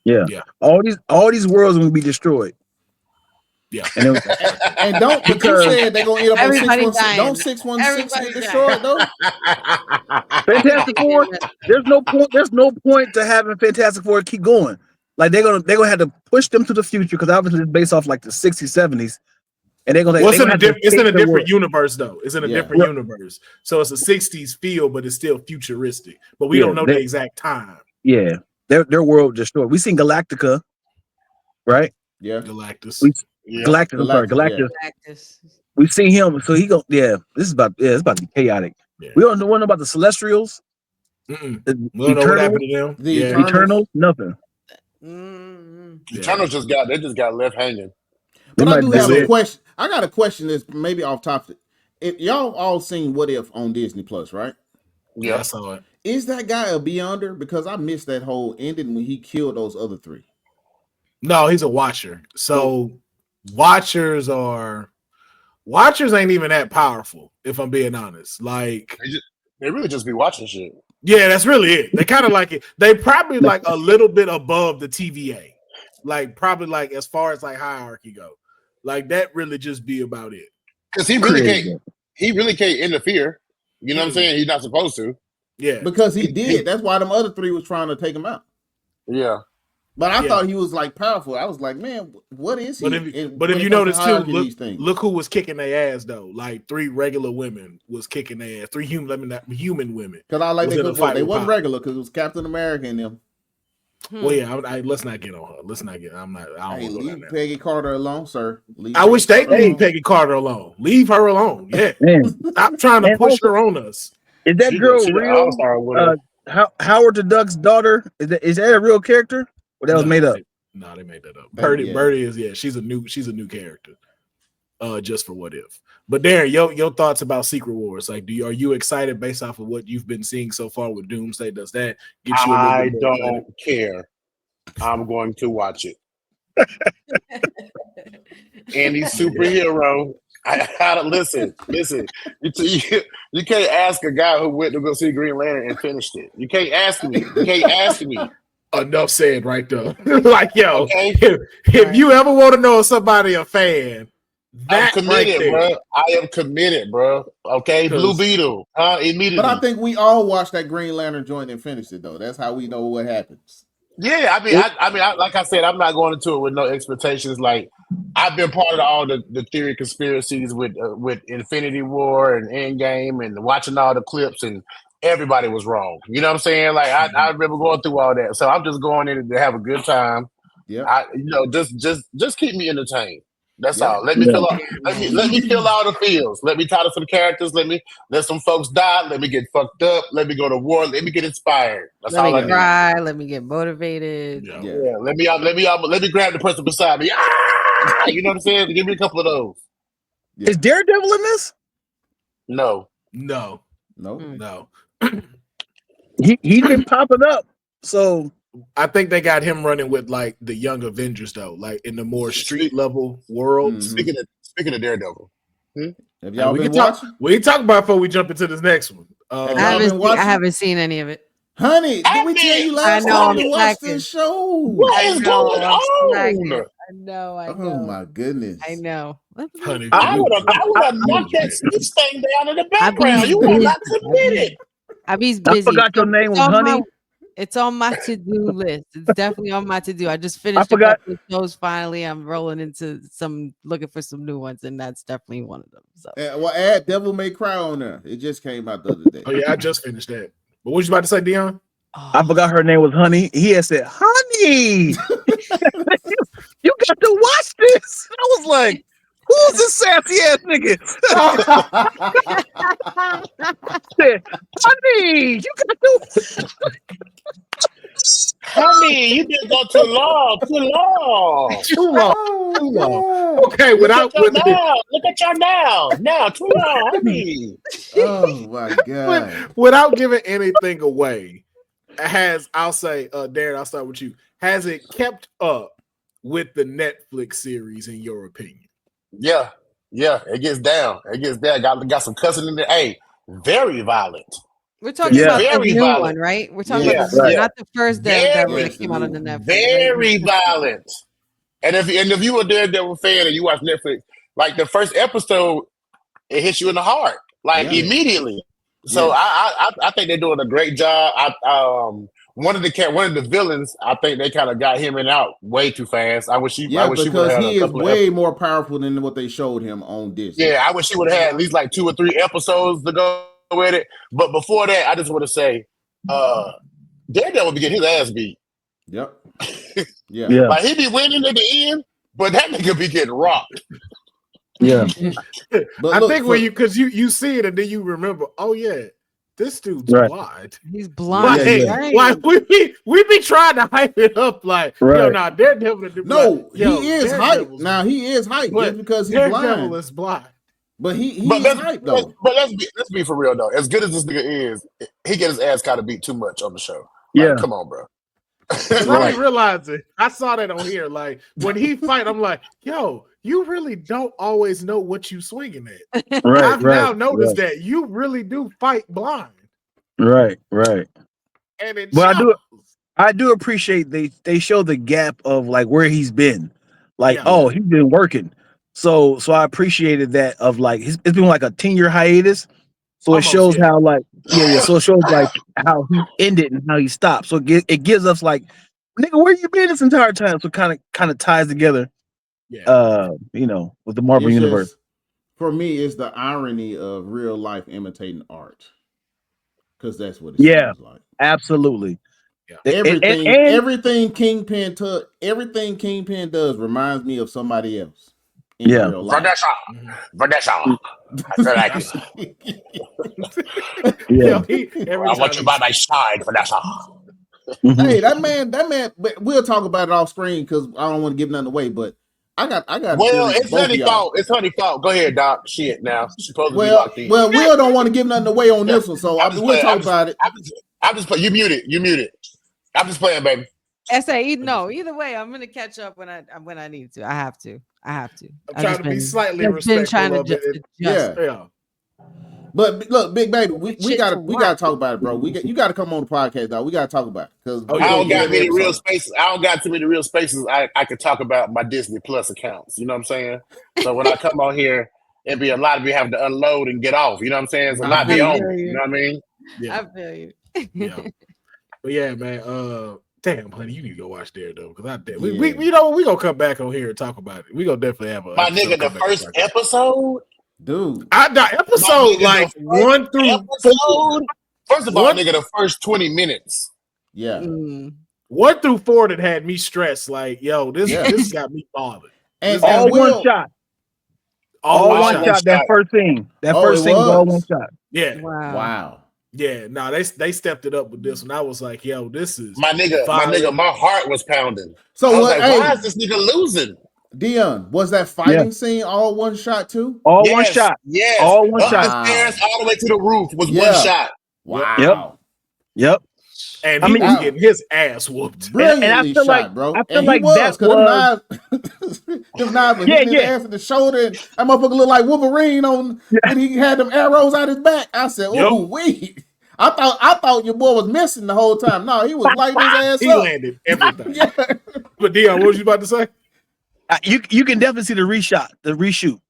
Yeah. All these worlds will be destroyed. Yeah. And don't because you said they're gonna eat up on 616. Don't 616 get destroyed though. Fantastic Four. There's no point to having Fantastic Four keep going. Like they're gonna have to push them to the future because obviously it's based off like the 60s, 70s. And they're gonna it's in a different universe though. It's in a different universe. So it's a 60s feel, but it's still futuristic. But we don't know the exact time. Yeah. Their world destroyed. We seen Galactica, right? Yeah. Galactus. Galactus. I'm sorry, Galactus. We see him, so he go. Yeah, this is about. Yeah, it's about to be chaotic. Yeah. We don't know about the Celestials. We don't know what happened to them. The Eternals, nothing. Eternals just got left hanging. But I do have a question. I got a question that's maybe off topic. If y'all all seen What If on Disney Plus, right? Yeah, I saw it. Is that guy a Beyonder? Because I missed that whole ending when he killed those other 3. No, he's a Watcher. So Watchers ain't even that powerful, if I'm being honest. Like they really just be watching shit. Yeah, that's really it. They kind of like it. They probably like a little bit above the TVA. Like probably like as far as like hierarchy go. Like that really just be about it. Because he really can't interfere. You know what I'm saying? He's not supposed to. Yeah. Because he did. That's why them other 3 was trying to take him out. Yeah. But I thought he was like powerful. I was like, man, what is he? But if you notice too, look who was kicking their ass though. Like 3 regular women was kicking their ass. 3 human women. Because I like they wasn't regular because it was Captain America and them. Well, yeah, let's not get on her. Let's not get. I don't leave Peggy Carter alone, sir. I wish they leave Peggy Carter alone. Leave her alone. Yeah, stop trying to push her on us. Is that girl real? Howard the Duck's daughter? Is that a real character? Or that was made up? No, they made that up. Birdie is she's a new character. Just for What If. But Darren, your thoughts about Secret Wars? Like, are you excited based off of what you've been seeing so far with Doomsday? Does that get you? I don't care. I'm going to watch it. Any superhero. Listen. You can't ask a guy who went to go see Green Lantern and finished it. You can't ask me. Enough said right there. Like, yo, if you ever want to know somebody a fan, I'm committed, bro. I am committed, bro. Okay, Blue Beetle, immediately. But I think we all watched that Green Lantern joint and finished it, though. That's how we know what happens. Yeah, I mean, like I said, I'm not going into it with no expectations. Like, I've been part of all the theory conspiracies with Infinity War and Endgame and watching all the clips, and everybody was wrong. You know what I'm saying? Like, I remember going through all that, so I'm just going in to have a good time. Yeah, just keep me entertained. That's all. Let me feel all the feels. Let me talk to some characters. Let some folks die. Let me get fucked up. Let me go to war. Let me get inspired. That's all I need. Cry. Let me get motivated. Yeah. Let me grab the person beside me. You know what I'm saying? Give me a couple of those. Yeah. Is Daredevil in this? No. He's been popping up. So I think they got him running with like the Young Avengers though, like in the more street level world. Speaking of Daredevil, have y'all been watching? We talk about before we jump into this next one. I haven't seen any of it. Honey, did we tell you last time we watched this show? What is going on? I know. Oh my goodness! I know. Honey, I would have knocked that speech thing down in the background. You would not submit it. I be I busy. forgot your name was Honey. It's on my to-do list. It's definitely on my to-do. I just finished a forgot- couple of shows finally. I'm rolling into looking for some new ones, and that's definitely one of them. So. Well, add Devil May Cry on there. It just came out the other day. Oh yeah, I just finished that. But what you about to say, Dion? I forgot her name was Honey. He had said, Honey, you got to watch this. I was like, who's this sassy ass nigga? Said, Honey, you got to. Honey, you didn't go too long. Too long. Too long. Too long. Okay, Look without at your now. Too long, honey. Oh my god. without giving anything away, I'll say, Darren, I'll start with you. Has it kept up with the Netflix series in your opinion? Yeah. It gets down. Got some cussing in there. Hey, very violent. We're talking about the Very new violent. one, right? We're talking Yes. about Right. not the first that came out on the Netflix. Very violent. And if you were a Daredevil fan and you watch Netflix, like the first episode, it hits you in the heart, like immediately. So I think they're doing a great job. One of the villains, I think they kind of got him and out way too fast. I wish because he is way more powerful than what they showed him on Disney. Yeah, I wish he would have had at least like 2 or 3 episodes to go with it. But before that, I just want to say, Daredevil be getting his ass beat. Yep. Yeah. Like he be winning at the end, but that nigga be getting rocked. Yeah. But I look, think when you see it and then you remember, oh yeah, this dude's blind. He's blind. Like we be trying to hype it up, like yo, nah, Daredevil. No, he is hype. Now he is hype just because he's Daredevil blind. is blind. But he's hype though. But let's be for real though. As good as this nigga is, he get his ass kind of beat too much on the show. Like, come on, bro. I didn't realize it. I saw that on here. Like when he fight, I'm like, yo, you really don't always know what you swinging at. I've now noticed that you really do fight blind. Right. And it I do appreciate they show the gap of like where he's been. Like, he's been working. So I appreciated that of like it's been like a 10-year hiatus. So it shows how like so it shows like how he ended and how he stopped. So it gives us like, nigga, where you been this entire time? So kind of ties together with the Marvel universe. For me, it's the irony of real life imitating art. Because that's what it seems like. Absolutely. Yeah. Everything Kingpin does reminds me of somebody else. Vanessa. I want you by my side, Vanessa. Hey, that man. But we'll talk about it off screen because I don't want to give nothing away. But I got. Well, it's Honey's fault. It's Honey's fault. Go ahead, Doc. Shit, now she's supposed to be locked in. Well, Will don't want to give nothing away on this one, so we'll talk about it. I'm just playing. You muted. I'm just playing, baby. Either way, I'm gonna catch up when I need to. I have to. I'm trying to be slightly respectful. Yeah. But look, big baby, we gotta talk about it, bro. You gotta come on the podcast, dog. We gotta talk about it because I don't got many real spaces. I don't got too many real spaces. I could talk about my Disney Plus accounts. You know what I'm saying? So when I come on here, it'd be a lot of you having to unload and get off. You know what I'm saying? So not be on. You know what I mean? Yeah. I feel you. Yeah. But yeah, man. Damn, honey, you need to go watch Daredevil because we gonna come back on here and talk about it. We gonna definitely have a my nigga the first episode. Dude, I got episode like 1 through 4. First of all, nigga, the first 20 minutes. Yeah. 1 through 4 that had me stressed. Like, yo, this got me bothered. And all one shot. All one shot. That first scene. That first scene was all one shot. Yeah. Wow. Yeah. No, they stepped it up with this one. I was like, yo, this is my nigga. My heart was pounding. So I was like, why is this nigga losing? Dion, was that fighting scene all one shot too? All one shot. Yes. All one shot. The stairs all the way to the roof was one shot. Wow. Yep. And he was getting his ass whooped. Brilliantly and I feel shot, like, bro. I feel like that was them knives were hitting his ass in the shoulder, and that motherfucker looked like Wolverine when he had them arrows out his back. I said, "Oh, wait." I thought your boy was missing the whole time. No, he was lighting his ass up. He landed everything. But Dion, what was you about to say? You can definitely see the reshoot.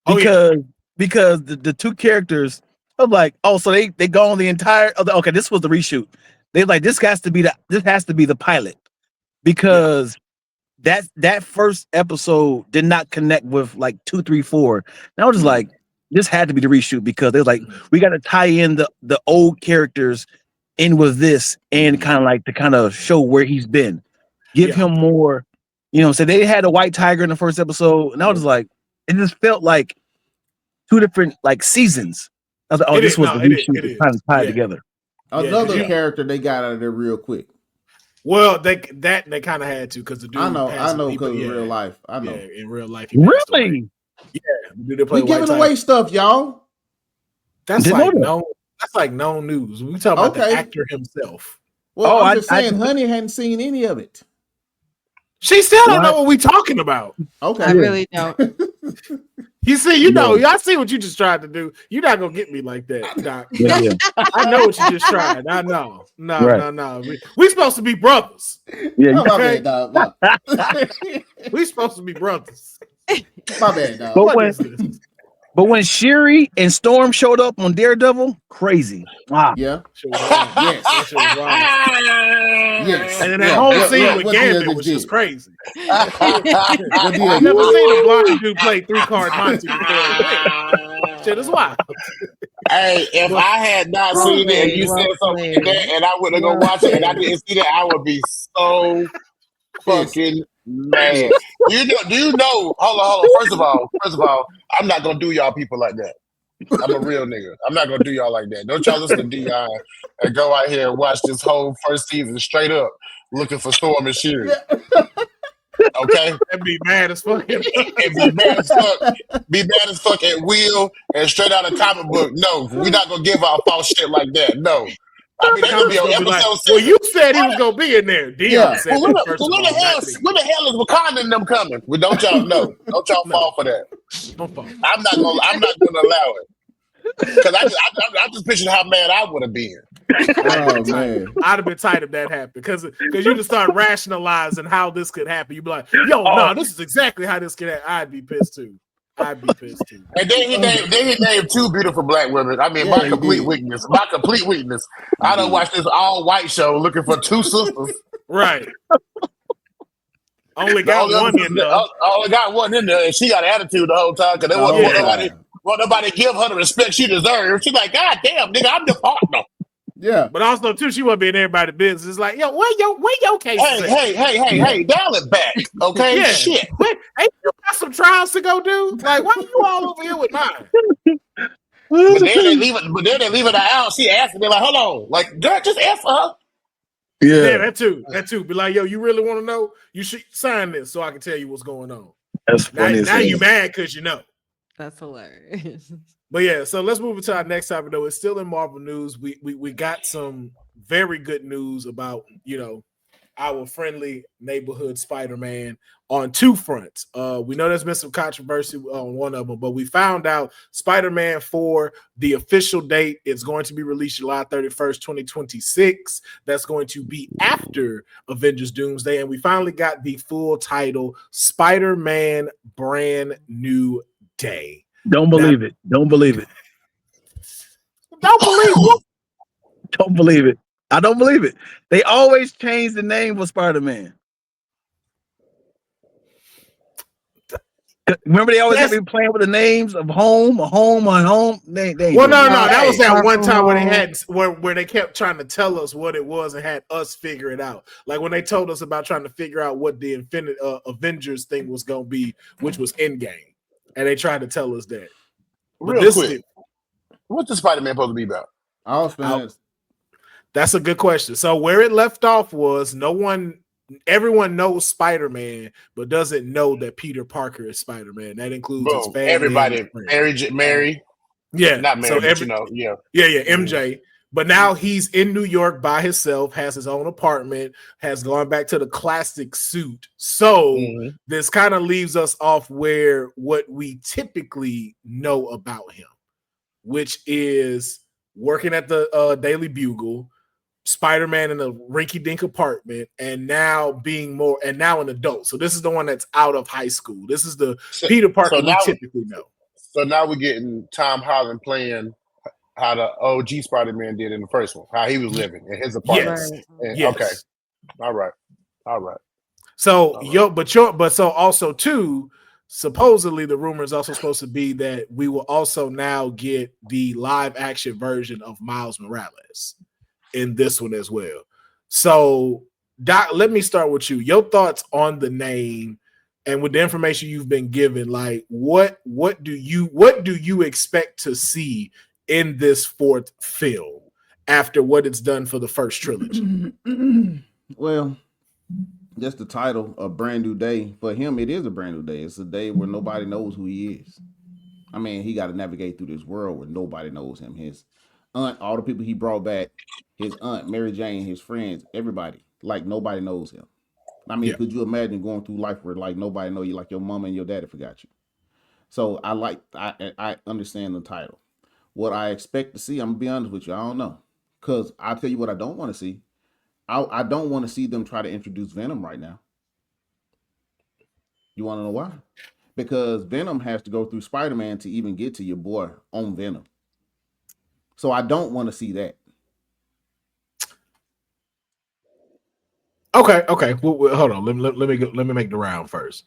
because the two characters of like, oh, so they go on the entire okay, this was the reshoot. They like this has to be the pilot because that first episode did not connect with like 2, 3, 4. And I was just like, this had to be the reshoot because they was like, we got to tie in the old characters in with this and kind of like to kind of show where he's been, give him more, so they had a white tiger in the first episode, and I was just like, it just felt like 2 different like seasons. I was like, oh, this was the reshoot to kind of tie it together. Another character they got out of there real quick. Well, they kind of had to because the dude. I know, because in real life, I know. Yeah, in real life, really. Yeah, the dude that played we giving away stuff, y'all. That's like known. That's like known news. We talking about the actor himself. Well, I'm just saying, Honey hadn't seen any of it. She still don't know what we talking about. Okay, I really don't. You see, I see what you just tried to do. You're not gonna get me like that, Doc. Yeah. I know what you just tried. I know. No. We supposed to be brothers. Yeah, my bad, dog. We supposed to be brothers. My bad, dog. But when Shuri and Storm showed up on Daredevil, crazy. Wow. Yeah. Yes. And then that whole scene with Gambit was just crazy. I've never seen a blind dude play 3-card Monty before. Shit is wild. Hey, if I had not seen it and you said something like that and I wouldn't go watch it and I didn't see that, I would be so fucking mad. Do you know? Hold on. First of all, I'm not gonna do y'all people like that. I'm a real nigga. I'm not gonna do y'all like that. Don't y'all listen to Dion and go out here and watch this whole first season straight up looking for Storm and Shuri. Okay? And be mad as fuck. And be mad as fuck. Be mad as fuck at Will and straight out of comic book. No, we're not gonna give out false shit like that. No. I mean, they're gonna be on episode 6. Well, you said he was gonna be in there. Dion said when the hell is Wakanda and them coming? Well, don't y'all know? Don't y'all fall for that? I'm not gonna allow it. Because I just pictured how mad I would have been. Oh man, I'd have been tight if that happened because you just start rationalizing how this could happen. You'd be like, no, this is exactly how this could happen. I'd be pissed too. And then he named 2 beautiful black women. I mean, my complete weakness. I don't watch this all white show looking for 2 sisters. Right. Only got one in there. Only got one in there, and she got an attitude the whole time because they want nobody give her the respect she deserves. She's like, God damn, nigga, I'm the partner. Yeah, but also too, she wasn't being everybody's business. It's like, where your case? Hey, dial it back, okay? Yeah. Shit. Wait, ain't you got some trials to go do? Like, why are you all over here with mine? But then they leave it out. She asked me, like, hold on, like, girl, just ask her. Yeah, that too. Be like, yo, you really want to know? You should sign this so I can tell you what's going on. That's funny. Now you mad because you know. That's hilarious. But yeah, so let's move into our next topic. Though it's still in Marvel news. We got some very good news about our friendly neighborhood Spider-Man on 2 fronts. We know there's been some controversy on one of them, but we found out Spider-Man 4, the official date is going to be released July 31st, 2026. That's going to be after Avengers Doomsday, and we finally got the full title, Spider-Man Brand New Day. Don't believe it. Don't believe what? Don't believe it. I don't believe it. They always change the name for Spider-Man. Remember, they always have to be playing with the names of home. No. That was that one time where they kept trying to tell us what it was and had us figure it out. Like when they told us about trying to figure out what the Avengers thing was going to be, which was Endgame. And they tried to tell us that. Real quick, what's the Spider-Man supposed to be about? That's a good question. So where it left off was everyone knows Spider-Man, but doesn't know that Peter Parker is Spider-Man. That includes his family. Everybody, Mary. Yeah. Not Mary, MJ. But now he's in New York by himself, has his own apartment, has gone back to the classic suit. So this kind of leaves us off where what we typically know about him, which is working at the Daily Bugle, Spider-Man in a rinky-dink apartment, and now an adult. So this is the one that's out of high school. This is the Peter Parker we typically know. So now we're getting Tom Holland playing how the OG Spider-Man did in the first one, how he was living in his apartment. Yes. Right. And, Yes. Okay. All right. So so also too, supposedly the rumor is also supposed to be that we will also now get the live action version of Miles Morales in this one as well. So Doc, let me start with you. Your thoughts on the name and with the information you've been given, like what do you expect to see in this fourth film after what it's done for the first trilogy? Well, just the title, A Brand New Day. For him, it is a brand new day. It's a day where nobody knows who he is. I mean, he got to navigate through this world where nobody knows him. His aunt, all the people he brought back, his aunt, Mary Jane, his friends, everybody. Like, nobody knows him. I mean, could you imagine going through life where, like, nobody know you, like your mama and your daddy forgot you? So I understand the title. What I expect to see, I'm going to be honest with you, I don't know. Because I'll tell you what I don't want to see. I don't want to see them try to introduce Venom right now. You want to know why? Because Venom has to go through Spider-Man to even get to your boy on Venom. So I don't want to see that. Okay. Well, hold on. Let me make the round first.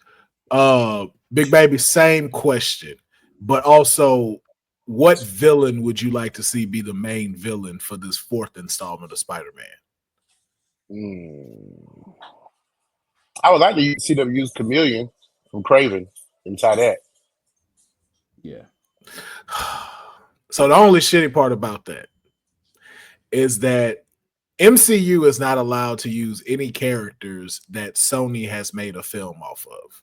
Big Baby, same question, but also, what villain would you like to see be the main villain for this fourth installment of Spider-Man? I would like to see them use Chameleon from Craven and try that. Yeah. So the only shitty part about that is that MCU is not allowed to use any characters that Sony has made a film off of.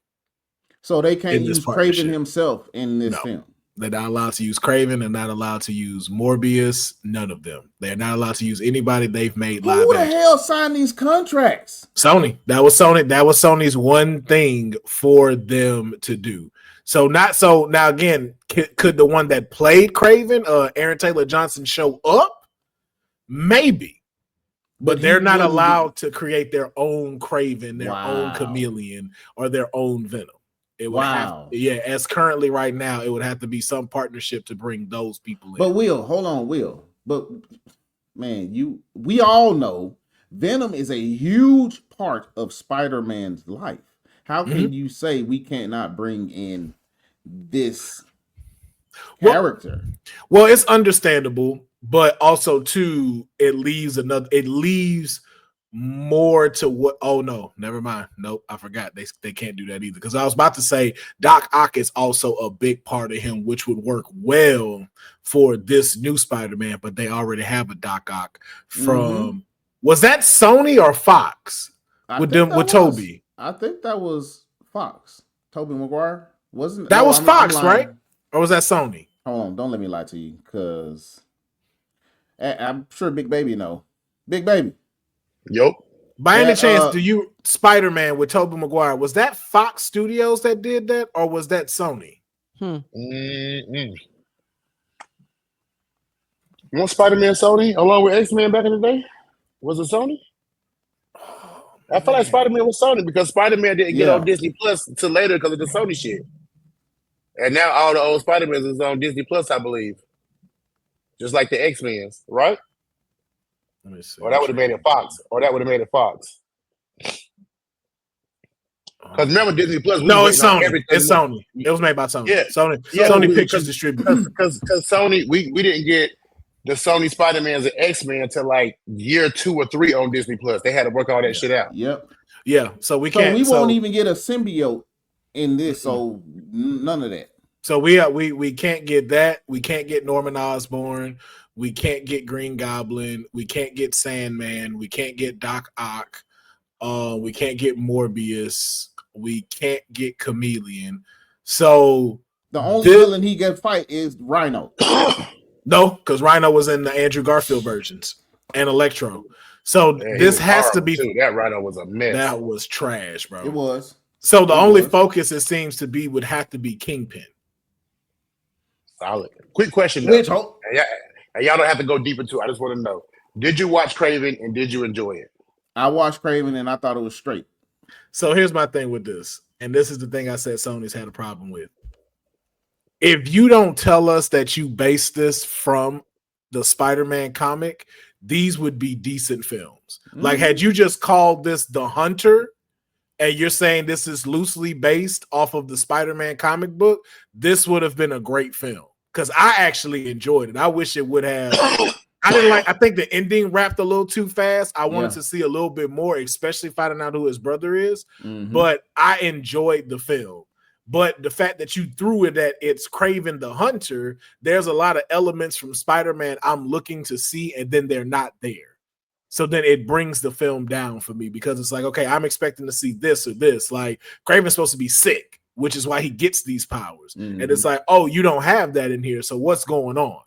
So they can't use Craven himself in this film. They're not allowed to use Craven. They're not allowed to use Morbius. None of them. They're not allowed to use anybody they've made live Who the action. hell signed these contracts? Sony. That was Sony's one thing for them to do. So now again, could the one that played Craven, Aaron Taylor Johnson, show up? Maybe. But they're not allowed to create their own Craven, their own Chameleon, or their own Venom. It would as currently right now, it would have to be some partnership to bring those people in. But Will. But man, we all know Venom is a huge part of Spider-Man's life. How can you say we cannot bring in this character? Well, it's understandable, but also too, it leaves more to what. Oh no, never mind. Nope, I forgot. They can't do that either. Because I was about to say Doc Ock is also a big part of him, which would work well for this new Spider-Man. But they already have a Doc Ock from. Was that Sony or Fox with Toby? I think that was Fox. Tobey Maguire wasn't. That was Fox, right? Or was that Sony? Hold on, don't let me lie to you, because I'm sure Big Baby know. Big Baby. Yup. By any chance, do you Spider-Man with Tobey Maguire, was that Fox Studios that did that, or was that Sony? You want Spider-Man Sony along with X-Men back in the day? Was it Sony? I feel like Spider-Man was Sony because Spider-Man didn't get on Disney Plus until later because of the Sony shit. And now all the old Spider-Man is on Disney Plus, I believe. Just like the X-Men, right? Let me see. Or that would have made it Fox. Because remember Disney Plus. No, it's Sony. It's Sony. It was made by Sony. Yeah. Sony Pictures distributed. Because Sony, we didn't get the Sony Spider-Mans and X-Men until like year 2 or 3 on Disney Plus. They had to work all that shit out. Yep. Yeah. So we won't even get a symbiote in this. So none of that. So we can't get that. We can't get Norman Osborn. We can't get Green Goblin. We can't get Sandman. We can't get Doc Ock. We can't get Morbius. We can't get Chameleon. So the only villain he can fight is Rhino. No, because Rhino was in the Andrew Garfield versions and Electro. So this has to be too. That Rhino was a mess. That was trash, bro. It was. So the only focus it seems to be would have to be Kingpin. Solid. Quick question though. And y'all don't have to go deep into it. I just want to know. Did you watch Craven and did you enjoy it? I watched Craven and I thought it was straight. So here's my thing with this. And this is the thing I said Sony's had a problem with. if you don't tell us that you based this from the Spider-Man comic, these would be decent films. Like, had you just called this The Hunter, and you're saying this is loosely based off of the Spider-Man comic book, this would have been a great film. Because I actually enjoyed it. I wish it would have. I think the ending wrapped a little too fast. I wanted to see a little bit more, especially finding out who his brother is. But I enjoyed the film. But the fact that you threw it at it's Kraven the Hunter, there's a lot of elements from Spider-Man I'm looking to see, and then they're not there. So then it brings the film down for me because it's like, okay, I'm expecting to see this or this. Like, Kraven's supposed to be sick, which is why he gets these powers. And it's like, oh, you don't have that in here. So what's going on?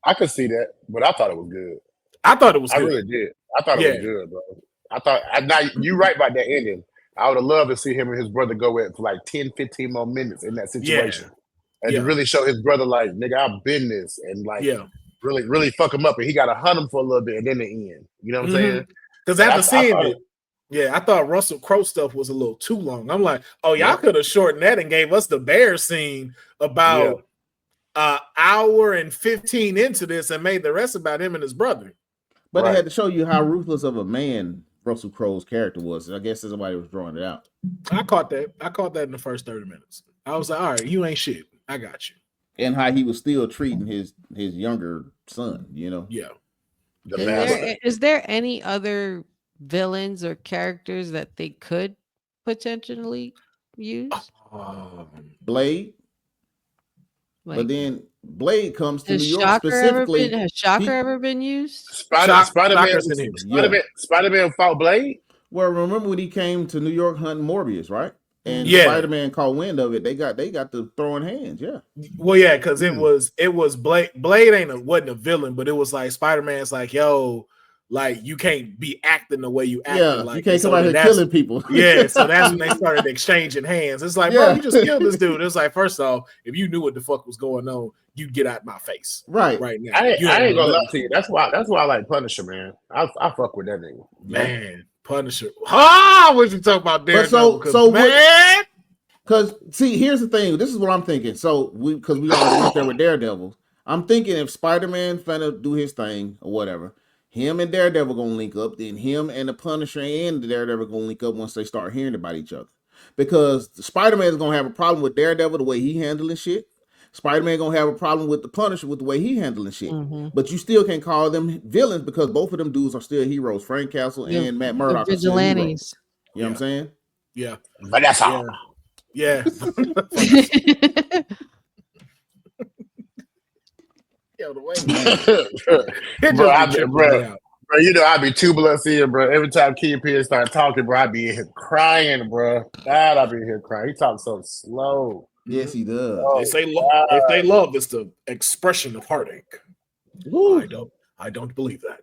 I could see that, but I thought it was good. I thought it was good. I really did. I thought it was good, bro. Now you're right about that ending. I would have loved to see him and his brother go at for like 10, 15 more minutes in that situation. And to really show his brother, like, nigga, I've been this. And like, really, really fuck him up. And he got to hunt him for a little bit and then the end. You know what I'm saying? Because after seeing it, I thought Russell Crowe stuff was a little too long. I'm like, oh, y'all could have shortened that and gave us the bear scene about an hour and 15 into this and made the rest about him and his brother. But they had to show you how ruthless of a man Russell Crowe's character was. I guess somebody was drawing it out. I caught that in the first 30 minutes. I was like, all right, you ain't shit. I got you. And how he was still treating his younger son, you know? Yeah. Is there any other villains or characters that they could potentially use? Blade. Like, but then Blade comes to New York Shocker specifically. Has Shocker ever been used? Spider-Man fought Blade? Well, remember when he came to New York hunting Morbius, right? And Spider-Man caught wind of it. They got the throwing hands, Well, yeah, because it was Blade. Blade wasn't a villain, but it was like Spider-Man's like, yo, like you can't be acting the way you act. Yeah, like, you can't come out here killing people. Yeah, so that's when they started exchanging hands. It's like, bro, you just killed this dude. It's like, first off, if you knew what the fuck was going on, you'd get out my face right now. I ain't gonna lie to you. That's why I like Punisher, man. I fuck with that nigga, man. Punisher. What you talking about, Darren? Because see, here's the thing. This is what I'm thinking. So because we already went there with Daredevil, I'm thinking if Spider-Man finna do his thing or whatever, him and Daredevil gonna link up. Then him and the Punisher and the Daredevil gonna link up once they start hearing about each other. Because Spider-Man is gonna have a problem with Daredevil the way he handling shit. Spider-Man gonna have a problem with the Punisher with the way he handling shit. But you still can't call them villains because both of them dudes are still heroes. Frank Castle and Matt Murdock are still heroes. You know what I'm saying? Yeah. But that's all. Yeah. Yo, the way bro, you know I be too blood seeing, bro. Every time Kingpin start talking, bro, I be in here crying, bro. God, I be in here crying. He talks so slow. Yes, he does. They say if they love, it's the expression of heartache. I don't believe that.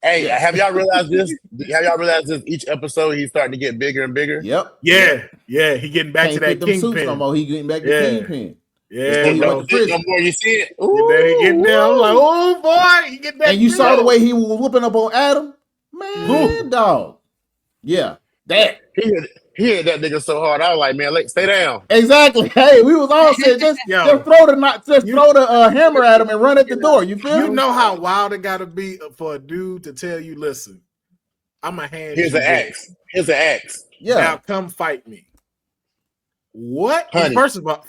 Hey, have y'all realized this? Have y'all realized this? Each episode, he's starting to get bigger and bigger. Yep. Yeah. He getting back to that Kingpin. No more. He getting back to Kingpin. Yeah. No more. You see it? He getting down. I'm like, oh boy, he getting back. And you saw the way he was whooping up on Adam, man, dog. Yeah, that he hit that nigga so hard. I was like, man, stay down. Exactly. Hey, we was all saying just throw the hammer at him and run at the door. You feel? You know how wild it got to be for a dude to tell you, listen, I'm a hand. Here's an axe. Yeah. Now come fight me. What? Honey, first of all,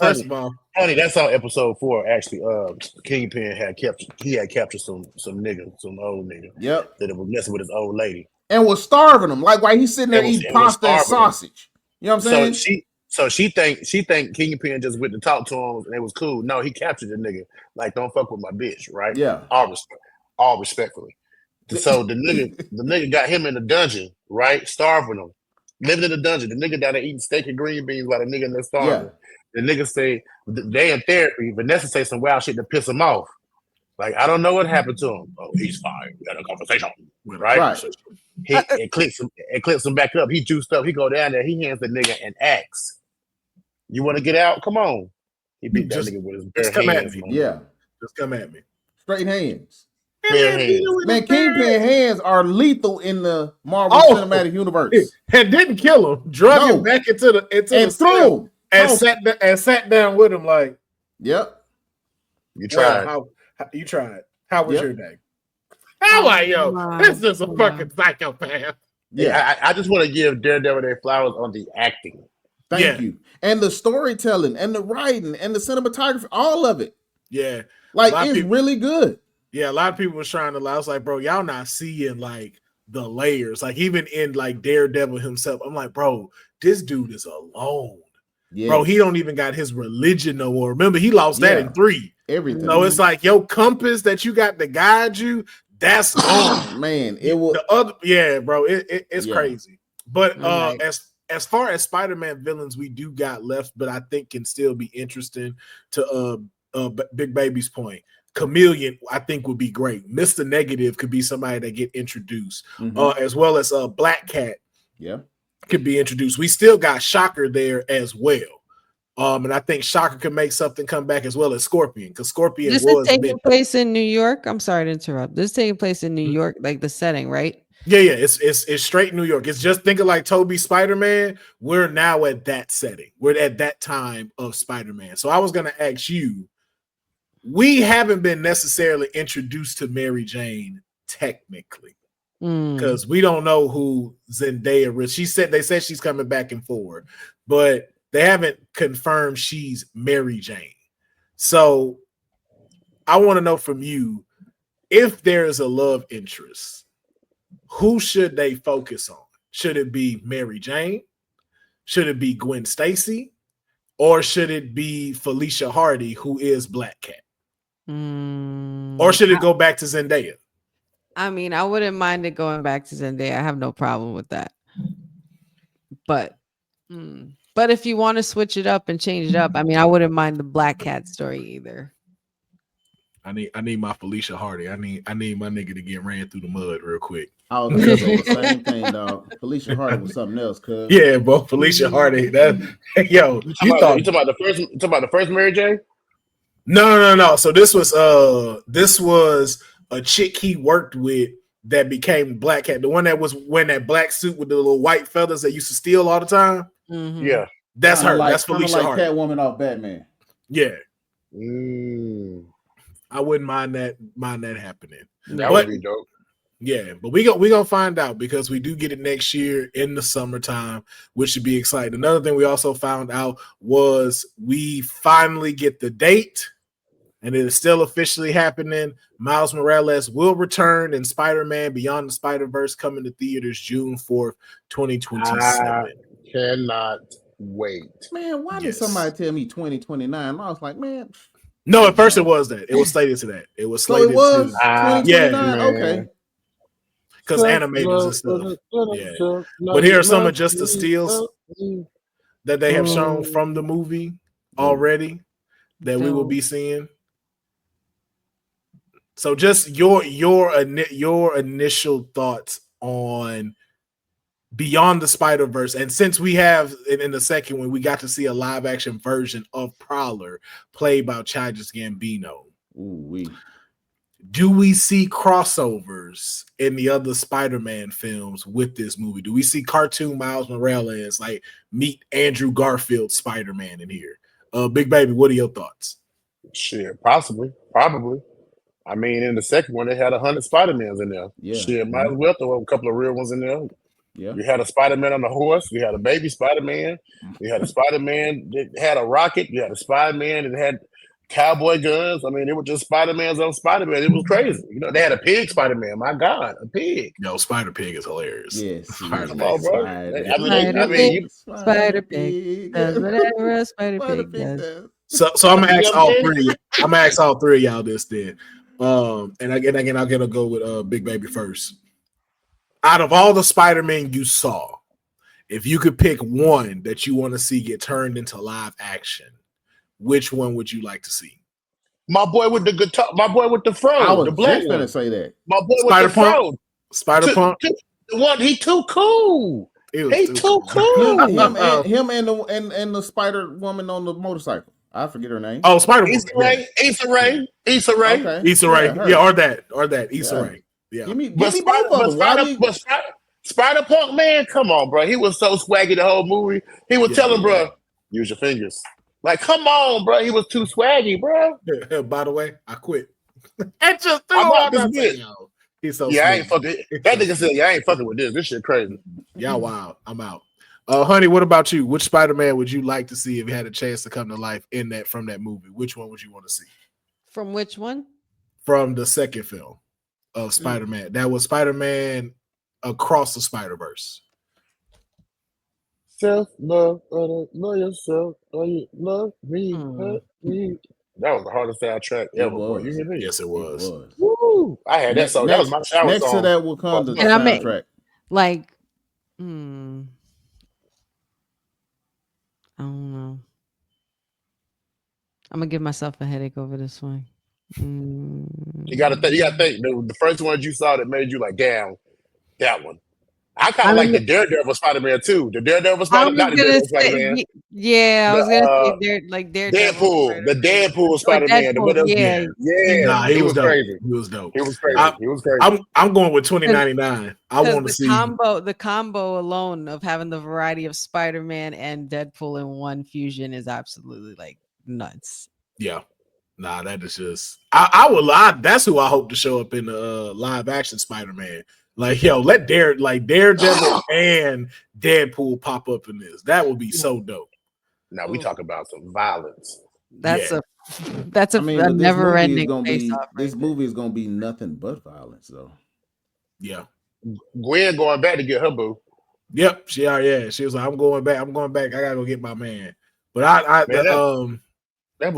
honey, that's on episode 4. Actually, Kingpin had captured some nigga, some old nigga. Yep. That was messing with his old lady. And was starving him, like while he's sitting there eating pasta and sausage. You know what I'm saying? So she think Kingpin just went to talk to him and it was cool. No, he captured the nigga. Like, don't fuck with my bitch, right? Yeah. All respectfully. So the nigga got him in the dungeon, right? Starving him. Living in the dungeon. The nigga down there eating steak and green beans while the nigga in there starving. Yeah. The nigga say they in therapy. Vanessa say some wild shit to piss him off. Like, I don't know what happened to him. Oh, he's fine. We had a conversation, right? It clicks him back up. He juiced up. He go down there. He hands the nigga an axe. You want to get out? Come on. He beat that nigga with his bare hands. Yeah. Just come at me. Straight hands. Bare hands. Man, Kingpin hands are lethal in the Marvel Cinematic Universe. And didn't kill him. Drug him back into the threw him. and sat down with him like, yep. You tried. How you tried? How was Yep. your day? How like, yo, my this is a God. fucking psychopath. Yeah. I just want to give Daredevil their flowers on the acting. Thank you. And the storytelling and the writing and the cinematography, all of it. Yeah. Like, it's really good. Yeah, a lot of people was trying to. I was like, bro, y'all not seeing like the layers. Like even in like Daredevil himself, I'm like, bro, this dude is alone. Yeah. Bro, he don't even got his religion no more. Remember, he lost that in 3. Everything. So it's like your compass that you got to guide you, that's gone. Man, it was the other. Yeah, bro, it's crazy. But as far as Spider-Man villains, we do got left, but I think can still be interesting. To Big Baby's point, Chameleon, I think would be great. Mr. Negative could be somebody that get introduced, as well as Black Cat. Yeah, could be introduced. We still got Shocker there as well. And I think Shocker can make something come back as well as Scorpion, because Scorpion this is taking place in New York. I'm sorry to interrupt. This is taking place in New York, like the setting, right? Yeah, it's straight New York. It's just thinking like Toby Spider-Man. We're now at that setting. We're at that time of Spider-Man. So I was gonna ask you, we haven't been necessarily introduced to Mary Jane technically, because we don't know who Zendaya is. They said she's coming back and forward, but they haven't confirmed she's Mary Jane. So I want to know from you, if there is a love interest, who should they focus on? Should it be Mary Jane? Should it be Gwen Stacy? Or should it be Felicia Hardy, who is Black Cat? Or should it go back to Zendaya? I mean, I wouldn't mind it going back to Zendaya. I have no problem with that. But if you want to switch it up and change it up, I mean, I wouldn't mind the Black Cat story either. I need my Felicia Hardy. I need my nigga to get ran through the mud real quick. I was gonna say the same thing, dog. Felicia Hardy was something else, cuz. Yeah, bro, Felicia Hardy. That yo, you talking about the first Mary Jane? No. So this was a chick he worked with that became Black Cat. The one that was wearing that black suit with the little white feathers that used to steal all the time. Yeah, that's her. Like, that's Felicia like Hardy. Catwoman off Batman. Yeah. I wouldn't mind that happening. That would be dope. Yeah, but we gonna find out, because we do get it next year in the summertime, which should be exciting. Another thing we also found out was we finally get the date, and it is still officially happening. Miles Morales will return in Spider-Man Beyond the Spider-Verse, coming to theaters June 4th, 2027. I cannot wait. Man, why did somebody tell me 2029? I was like, man. No, at first it was that. It was slated to that. It was slated so it was to 2029? Okay. Because animators and stuff. Yeah. But here are some of just the steals that they have shown from the movie already that we will be seeing. So just your initial thoughts on Beyond the Spider-Verse. And since we have in the second one, we got to see a live action version of Prowler played by Childish Gambino. Do we see crossovers in the other Spider-Man films with this movie? Do we see cartoon Miles Morales like meet Andrew Garfield Spider-Man in here? Big Baby, what are your thoughts? Shit, possibly, probably. I mean, in the second one, they had 100 Spider-Mans in there. Yeah. Shit, might as well throw a couple of real ones in there. Yeah. You had a Spider-Man on the horse. You had a baby Spider-Man. You had a Spider-Man that had a rocket. You had a Spider-Man that had cowboy guns. I mean, it was just Spider-Man's on Spider-Man. It was crazy. You know, they had a pig Spider-Man. My God, a pig. Yo, Spider-Pig is hilarious. Yes. Come on, bro. Spider-Pig does whatever a Spider-Pig does. So I'm gonna ask all three. I'm gonna ask all three of y'all this then. And again, I'm gonna go with Big Baby first. Out of all the Spider-Man you saw, if you could pick one that you want to see get turned into live action, which one would you like to see? My boy with the guitar, my boy with the fro, I was the black just gonna say that. My boy with the fro. Spider-Punk. The one, he too cool. He too Him cool. and the Spider Woman on the motorcycle. I forget her name. Oh, Spider-Man. Issa Rae. Okay. Issa Rae. Yeah, or that. Issa Rae. Yeah. Give me both of them. Spider-Punk, man, come on, bro. He was so swaggy the whole movie. He was telling, bro, Use your fingers. Like, come on, bro. He was too swaggy, bro. By the way, I quit. And just threw I'm him out out this there. bitch. Yo, he's so Yeah, I ain't smooth. fucking. That nigga said, "Yeah, I ain't fucking with this. This shit crazy." Y'all wild. I'm out. Honey, what about you? Which Spider-Man would you like to see if you had a chance to come to life from that movie? Which one would you want to see? From which one? From the second film of Spider-Man. That was Spider-Man Across the Spider-Verse. Self-love, know yourself, know you love me, hurt me. That was the hardest soundtrack ever. Boy. You hear me? Yes, it was. Woo! I had that song. That was my shower next song. to that will come the And I mean, soundtrack. like, I don't know. I'm gonna give myself a headache over this one. You gotta think. The first one you saw that made you like, damn, that one. I kind of like the Daredevil Spider-Man too. The Daredevil Spider-Man, not the Daredevil Spider-Man. Yeah, I was gonna say Daredevil. Deadpool, the Deadpool Spider-Man. Nah, he was dope. crazy. He was dope. He was crazy. I'm going with 2099. I want to see the combo alone of having the variety of Spider-Man and Deadpool in one fusion is absolutely like nuts. Yeah. Nah, that is just I would lie. That's who I hope to show up in the live action Spider-Man. Like, yo, let Daredevil and Deadpool pop up in this. That would be so dope. Now we talk about some violence. That's a never-ending face-off. This movie is gonna be nothing but violence, though. Yeah. Gwen going back to get her boo. Yep. She was like, I'm going back. I gotta go get my man. But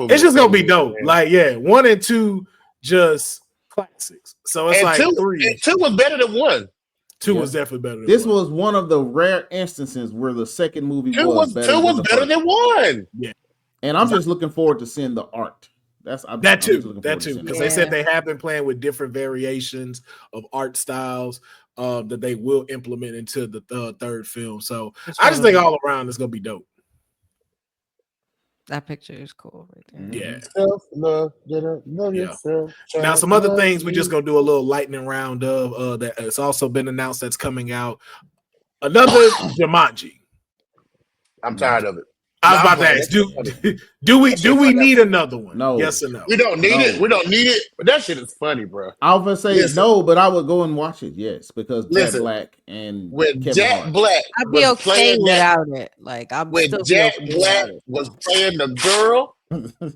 it's just gonna be dope. Man. Like, 1 and 2 just classics. So it's like 3. And 2 was better than 1. 2 was definitely better than this 1. was one of the rare instances where the second movie was better. 2 was better than 1. Yeah. And I'm just looking forward to seeing the art. That too. Because they said they have been playing with different variations of art styles that they will implement into the third film. So I just think all around it's gonna be dope. That picture is cool right there. Yeah. Self-love, yourself. Now, some other things we're just gonna do a little lightning round of that. It's also been announced that's coming out. Another Jumanji. I'm tired of it. I was about to ask, do we need another one? No. Yes or no? We don't need it. We don't need it. But that shit is funny, bro. I was gonna say no, but I would go and watch it. Yes, because Jack Black and when Jack Black, I'd be okay without it. Like when Jack Black was playing the girl,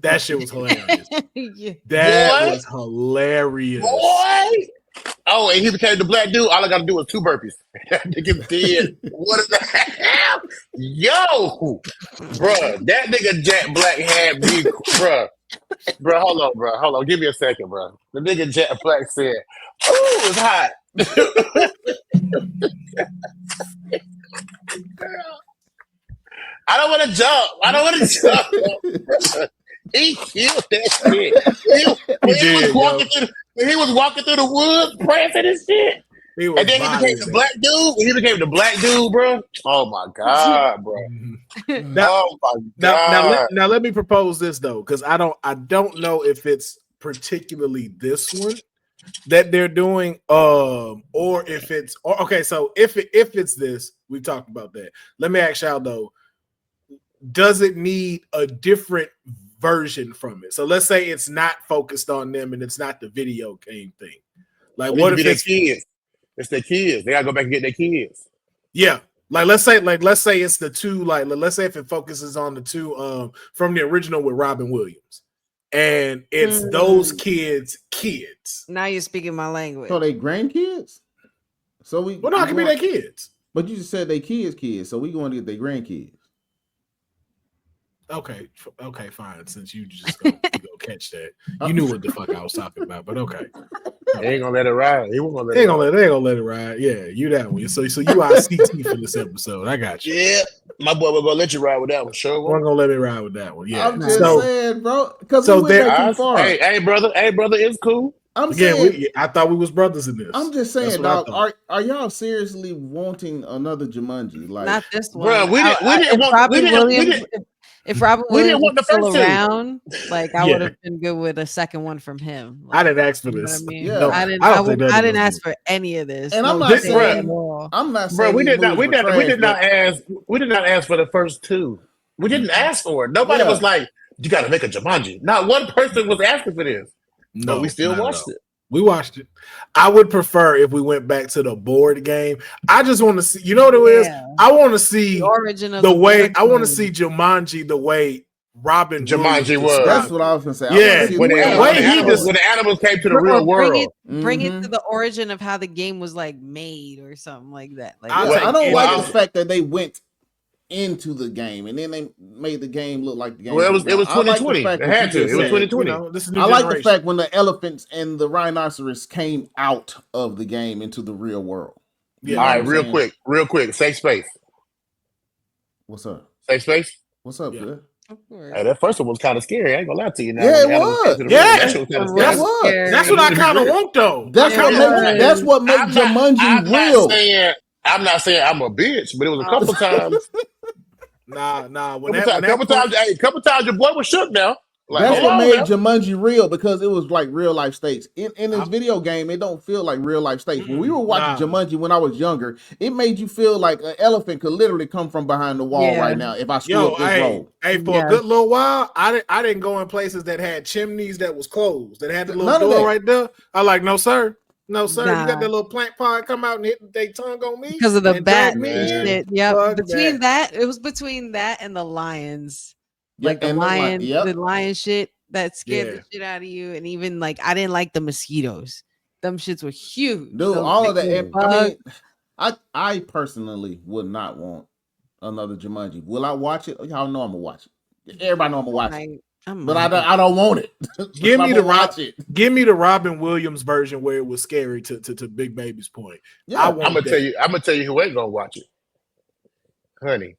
that shit was hilarious. That was hilarious. Boy. Oh, and he became the black dude. All I got to do was 2 burpees. Nigga dead. What is that? Yo, bro, that nigga Jack Black had me, bro. Hold on. Give me a second, bro. The nigga Jack Black said, "Oh, it's hot." I don't want to jump. He killed that shit. He was walking through the woods, prancing and shit. And then he became the black dude. When he became the black dude, bro. Oh my god, bro. Now let me propose this though, because I don't know if it's particularly this one that they're doing, or if it's okay. So if it's this, we talked about that. Let me ask y'all though, does it need a different version from it? So let's say it's not focused on them and it's not the video game thing. Like, what if it's kids? It's their kids. They gotta go back and get their kids. Yeah. Like let's say it's the 2, like let's say if it focuses on the 2 from the original with Robin Williams. And it's those kids. Now you're speaking my language. So they grandkids? So it can be their kids. But you just said they kids, so we going to get their grandkids. Okay, fine. Since you just go catch that, you knew what the fuck I was talking about. But okay, they ain't gonna let it ride. They ain't gonna let it ride. Yeah, you that one. So you are CT for this episode. I got you. Yeah, my boy will gonna let you ride with that one. Sure, we're gonna let me ride with that one. Yeah, I'm just saying, bro. Because so we went too far. Hey, brother, it's cool. I'm saying, I thought we was brothers in this. I'm just saying, dog. Are y'all seriously wanting another Jumanji? Like, not this one, bro. We didn't want. If Robert Williams was still around, like I would have been good with a second one from him. Like, I didn't ask for this. I mean? No, I didn't ask for any of this. And I'm not saying, bro, we did not ask for the first 2. We didn't ask for it. Nobody was like, you got to make a Jumanji. Not one person was asking for this. No, but we still watched it. We watched it. I would prefer if we went back to the board game. I just want to see, you know what it is? I want to see the origin of the way, I want to game. see Jumanji the way Robin Jumanji Williams was. described That's it. what I was gonna say. Yeah. When the animals came to the real world. Bring it to the origin of how the game was like made or something like that. Like I don't like the fact that they went into the game and then they made the game look like the game. Well, it was 2020. Like it had to. It was 2020. I like the fact when the elephants and the rhinoceros came out of the game into the real world. Yeah. All right, real quick. Safe space. What's up? Safe space. What's up, good? Hey, that first one was kind of scary. I ain't gonna lie to you. Now, yeah, it was. That's what I kind of want, though. That's what makes Jumanji real. I'm not saying I'm a bitch, but it was a couple times. Nah. Couple times your boy was shook now. Like, that's what made Jumanji real, because it was like real life stakes. In this video game, it don't feel like real life stakes. When we were watching Jumanji when I was younger, it made you feel like an elephant could literally come from behind the wall right now if I screw up this roll. Hey, for a good little while, I didn't go in places that had chimneys that was closed, that had the little door right there. I like, no sir. No, sir. Nah. You got that little plant pod come out and hit their tongue on me because of the bat and shit. Yeah, between that, it was between that and the lions. Like the lion, the lion shit that scared the shit out of you, and even like I didn't like the mosquitoes. Them shits were huge. Dude, all of that. I personally would not want another Jumanji. Will I watch it? Y'all know I'm gonna watch it. Everybody know I'm gonna watch it. But I don't want it. Give me the Robin Williams version where it was scary to Big Baby's point. Yeah, I'm gonna tell you who ain't gonna watch it. Honey.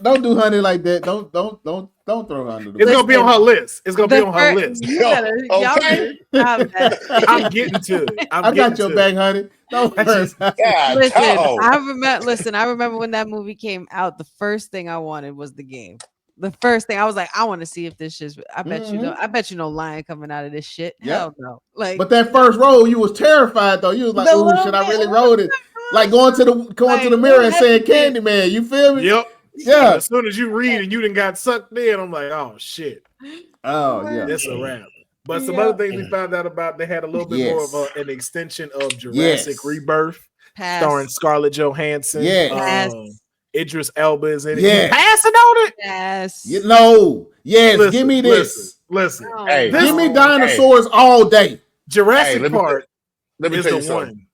Don't do Honey like that. Don't throw her under the bus. It's gonna be on her list. It's gonna be on her list. Okay. I'm getting to it. I got your back, Honey. Don't listen, I remember when that movie came out, the first thing I wanted was the game. The first thing I was like, I want to see if this shit's. I bet you no lion coming out of this shit. Yep. Hell no. Like, but that first roll, you was terrified though. You was like, "Oh, should I really roll it?" Like going to the mirror and saying "Candyman." You feel me? Yep. Yeah. As soon as you read and you done got sucked in, I'm like, "Oh shit." Oh yeah, that's a wrap. But some other things we found out about, they had a little bit more of an extension of Jurassic Rebirth, starring Scarlett Johansson. Idris Elba is in it. Yeah. Passing on it. Yes. Yes. Give me this. Listen. Hey, give me dinosaurs all day. Jurassic Park is the one.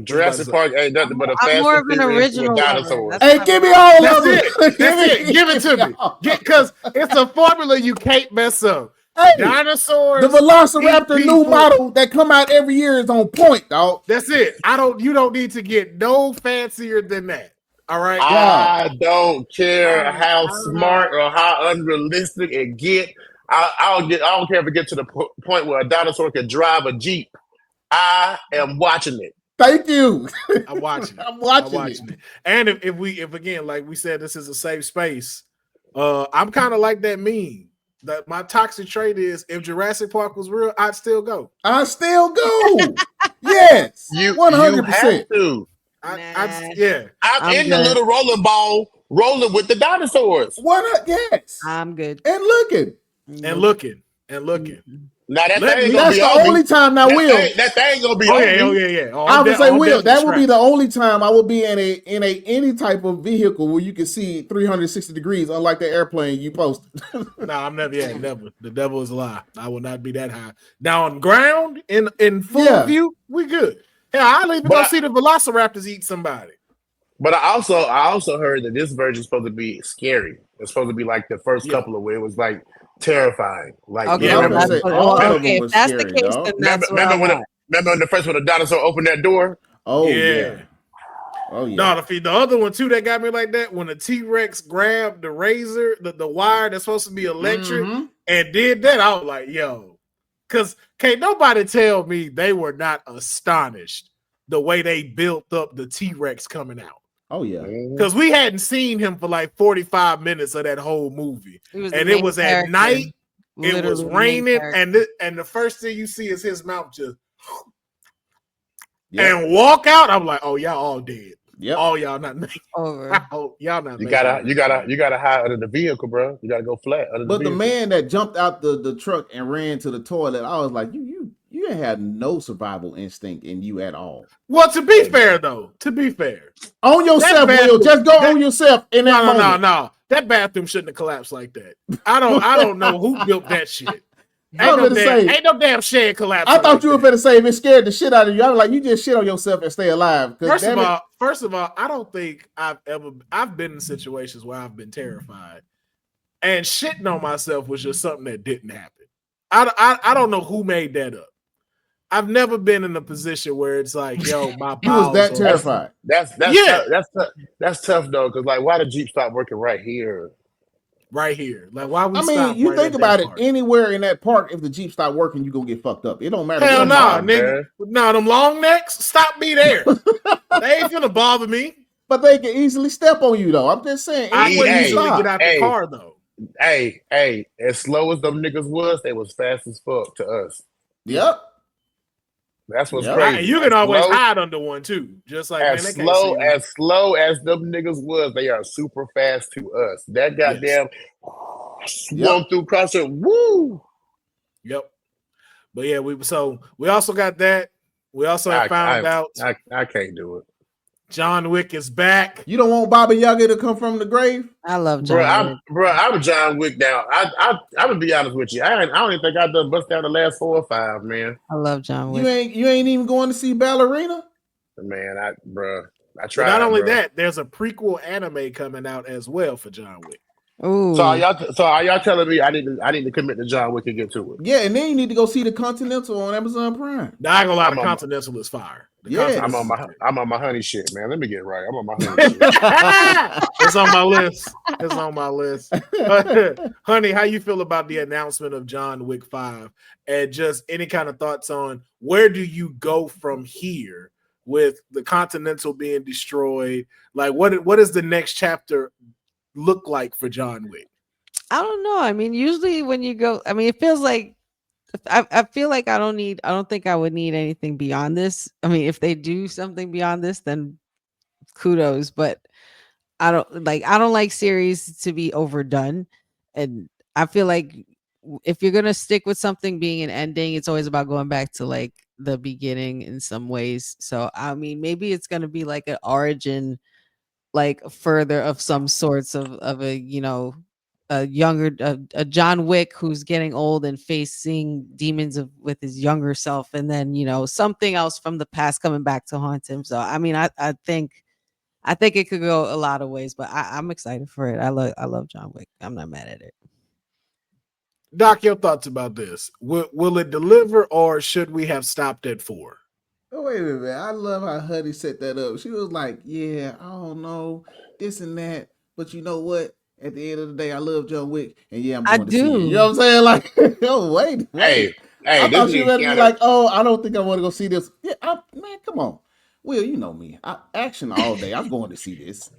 Jurassic Park ain't nothing but a Fast and Furious with dinosaurs. Hey, give me all of it. That's it. Give it to me. Because it's a formula you can't mess up. Hey, dinosaurs. The Velociraptor new model that come out every year is on point, dog. That's it. You don't need to get no fancier than that. All right. I don't care how smart or how unrealistic it get. I don't care if it gets to the point where a dinosaur can drive a Jeep. I am watching it. Thank you. I'm watching it. I'm watching it. And if again, like we said, this is a safe space. I'm kind of like that meme. That my toxic trait is, if Jurassic Park was real, I'd still go. Yes, 100%. I'm in the little rolling ball, rolling with the dinosaurs. Yes, I'm good. And looking. Now that's the only time I will. That thing gonna be. Yeah. I would say, Will, that would be the only time I would be in any type of vehicle where you can see 360 degrees, unlike the airplane you posted. No, I'm never. Yeah, never. The devil is a lie. I will not be that high. Now on ground, in full view, we good. Yeah, I'll even go see the Velociraptors eat somebody. But I also heard that this version is supposed to be scary. It's supposed to be like the first couple of where it was like terrifying. Like, if that's the case, then that's remember when the first one the dinosaur opened that door? Oh yeah. No, the other one too that got me like that, when the T-Rex grabbed the razor, the wire that's supposed to be electric, and did that, I was like, yo. Because can't nobody tell me they were not astonished the way they built up the T-Rex coming out. Oh, yeah. Because we hadn't seen him for like 45 minutes of that whole movie. It was at night. It was raining. And the first thing you see is his mouth just and walk out. I'm like, oh, y'all all dead. Yep. All y'all not making Over. y'all not You making gotta hide under the vehicle, bro. You gotta go flat under But the the vehicle. man that jumped out the truck and ran to the toilet, I was like, you ain't had no survival instinct in you at all. Well, to be fair, though, On yourself, Will. Just go on yourself in that moment. No. That bathroom shouldn't have collapsed like that. I don't know who built that shit. Ain't no damn shed collapse. I thought you were going to say if it scared the shit out of you. I was like, you just shit on yourself and stay alive. First of all, I don't think I've been in situations where I've been terrified, and shitting on myself was just something that didn't happen. I don't know who made that up. I've never been in a position where it's like, yo, my you was that terrified. That's tough though, because like, why the Jeep stop working right here? Right here, like why we? I mean, you think about it. Anywhere in that park, if the Jeep stop working, you gonna get fucked up. It don't matter. Hell no, nigga. No, them long necks, stop me there. They ain't gonna bother me. But they can easily step on you though. I'm just saying. I would easily get out the car though. Hey, as slow as them niggas was, they was fast as fuck to us. Yep. That's what's crazy. And you can always hide under one too. Just like as slow as them niggas was, they are super fast to us. That goddamn swung through crosser. Woo. Yep. But yeah, we also got that. We also found out I can't do it. John Wick is back. You don't want Baba Yaga to come from the grave? I love John Wick. I'm John Wick now. I would be honest with you. I don't even think I've done bust down the last 4 or 5, man. I love John Wick. You ain't even going to see Ballerina? Man, I tried. But not only that, there's a prequel anime coming out as well for John Wick. Ooh. So are y'all telling me I need to commit to John Wick and get to it? Yeah, and then you need to go see the Continental on Amazon Prime. Now, I ain't gonna lie, the Continental is fire. I'm on my honey shit, man. Let me get right. I'm on my honey shit. It's on my list. It's on my list. Honey, how you feel about the announcement of John Wick 5? And just any kind of thoughts on where do you go from here with the Continental being destroyed? Like, what is the next chapter look like for John Wick? I don't know. I mean, usually when you go, I mean, it feels like I feel like I don't think I would need anything beyond this. I mean, if they do something beyond this, then kudos, but I don't like series to be overdone. And I feel like if you're gonna stick with something being an ending, it's always about going back to like the beginning in some ways. So I mean, maybe it's gonna be like an origin, like further of some sorts of a a younger a John Wick who's getting old and facing demons with his younger self, and then something else from the past coming back to haunt him. So I mean, I think it could go a lot of ways, but I'm excited for it. I love John Wick. I'm not mad at it. Doc, your thoughts about this? Will it deliver, or should we have stopped at 4? Oh, wait a minute. I love how Huddy set that up. She was like, yeah, I don't know, this and that, but you know what? At the end of the day, I love John Wick, and yeah, I'm going to see it. You know what I'm saying? Like, oh, wait. Hey, I thought she was like, oh, I don't think I want to go see this. Yeah, man, come on. Will, you know me. Action all day. I'm going to see this.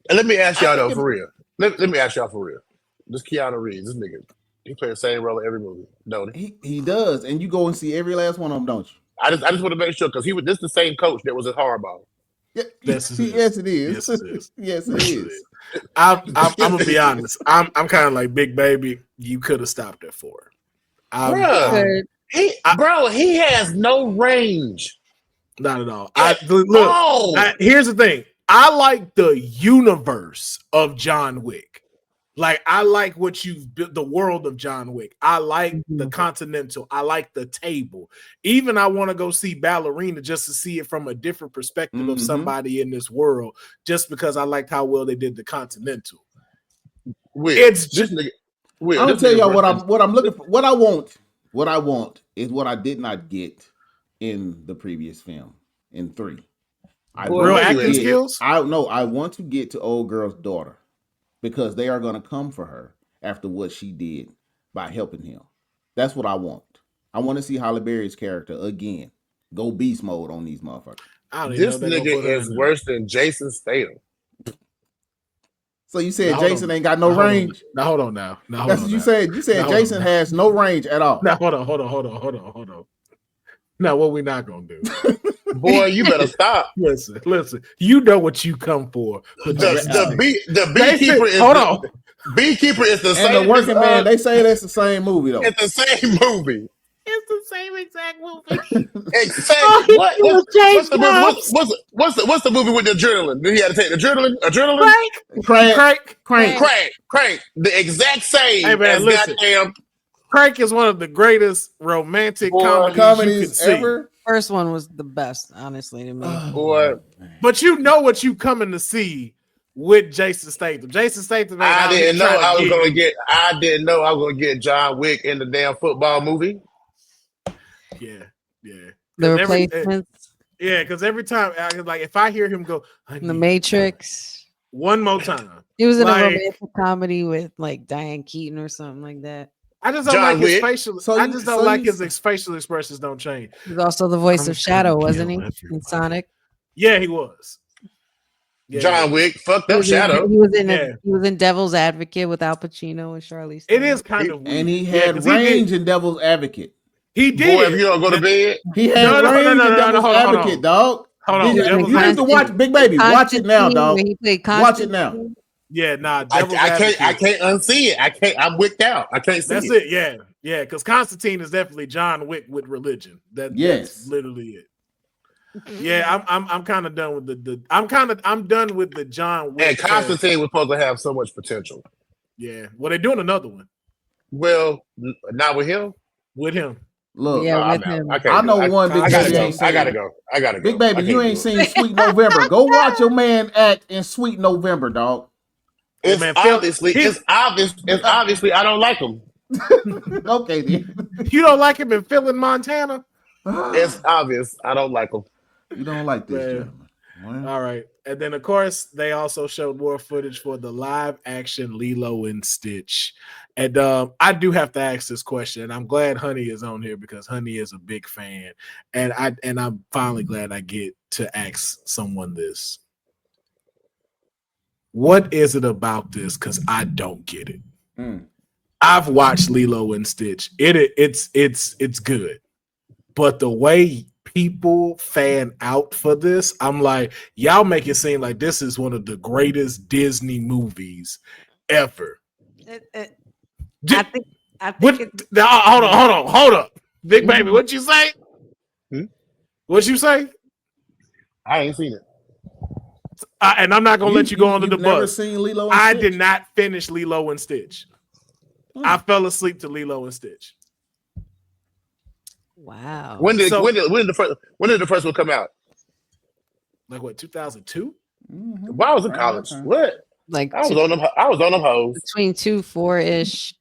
And let me ask y'all though, for real. Let me ask y'all for real. This Keanu Reeves, this nigga, he plays the same role in every movie, don't he? He does, and you go and see every last one of them, don't you? I just want to make sure because this the same coach that was at Hardball. Yeah, yes, it is. Yes, it is. I'm gonna be honest. I'm kind of like Big Baby. You could have stopped at 4. He has no range. Not at all. Here's the thing. I like the universe of John Wick. Like, I like what you've built, the world of John Wick. I like the Continental. I like the table. Even I want to go see Ballerina just to see it from a different perspective of somebody in this world, just because I liked how well they did the Continental. I'll tell y'all what I'm looking for. What I want is what I did not get in the previous film in 3. Real acting skills? I want to get to old girl's daughter, because they are going to come for her after what she did by helping him. That's what I want. I want to see Halle Berry's character again. Go beast mode on these motherfuckers. This nigga is worse than Jason Statham. So you said Jason ain't got no range? Now hold on now. That's what you said. You said Jason has no range at all. Now hold on. No, what we not gonna do? Boy, you better stop. Listen. You know what you come for. The beekeeper is the And same. the working man, they say that's the same movie though. It's the same movie. It's the same exact movie. Exactly. What's the movie with the adrenaline? He had to take the adrenaline. Crank. The exact same. Hey man, as listen. goddamn. Crank is one of the greatest romantic comedies you could ever. see. First one was the best, honestly, to me. Boy, but you know what you coming to see with Jason Statham. Jason Statham. I didn't know I was gonna get John Wick in the damn football movie. Yeah. The replacements. Because every time, like, if I hear him go, The Matrix. One more time. He was in a romantic comedy with like Diane Keaton or something like that. I just don't John like his Wick. facial. I just don't like his facial expressions don't change. He was also the voice of Shadow, wasn't he? In Sonic. Yeah, he was. Yeah, John Wick, fucked up Shadow. He was in Devil's Advocate with Al Pacino and Charlize. It is kind of weird. And he had range in Devil's Advocate. He did. Boy, if you don't go to bed. He had range in Devil's Advocate, dog. Hold on. You need to watch Big Baby. Watch it now, dog. Watch it now. Yeah, nah. I can't unsee it. I'm wicked out. I can't see it. That's it. Yeah. Because Constantine is definitely John Wick with religion. That's literally it. Yeah, I'm kind of done with I'm done with the John Wick. And Constantine was supposed to have so much potential. Yeah. Well, they're doing another one. Well, not with him. With him. Look, with him. I know one Big Baby ain't seen. I gotta go. Big Baby, you ain't seen Sweet November. Go watch your man act in Sweet November, dog. It's obviously I don't like him. Okay, then. You don't like him in Phil in Montana? It's obvious I don't like him. You don't like this, gentlemen. Well, all right. And then, of course, they also showed more footage for the live action Lilo and Stitch. And I do have to ask this question. And I'm glad Honey is on here because Honey is a big fan. And I'm finally glad I get to ask someone this. What is it about this? Because I don't get it. I've watched Lilo and Stitch. It's good. But the way people fan out for this, I'm like, y'all make it seem like this is one of the greatest Disney movies ever. I think hold up. Big Baby, what'd you say? What'd you say? I ain't seen it. And I'm not gonna let you go under the bus. Never seen Lilo and I Stitch? did not finish Lilo and Stitch. I fell asleep to Lilo and Stitch. Wow. When did the first one come out? Like what, 2002? Well, I was in college. What? Like I was on them hoes. Between 2-4-ish.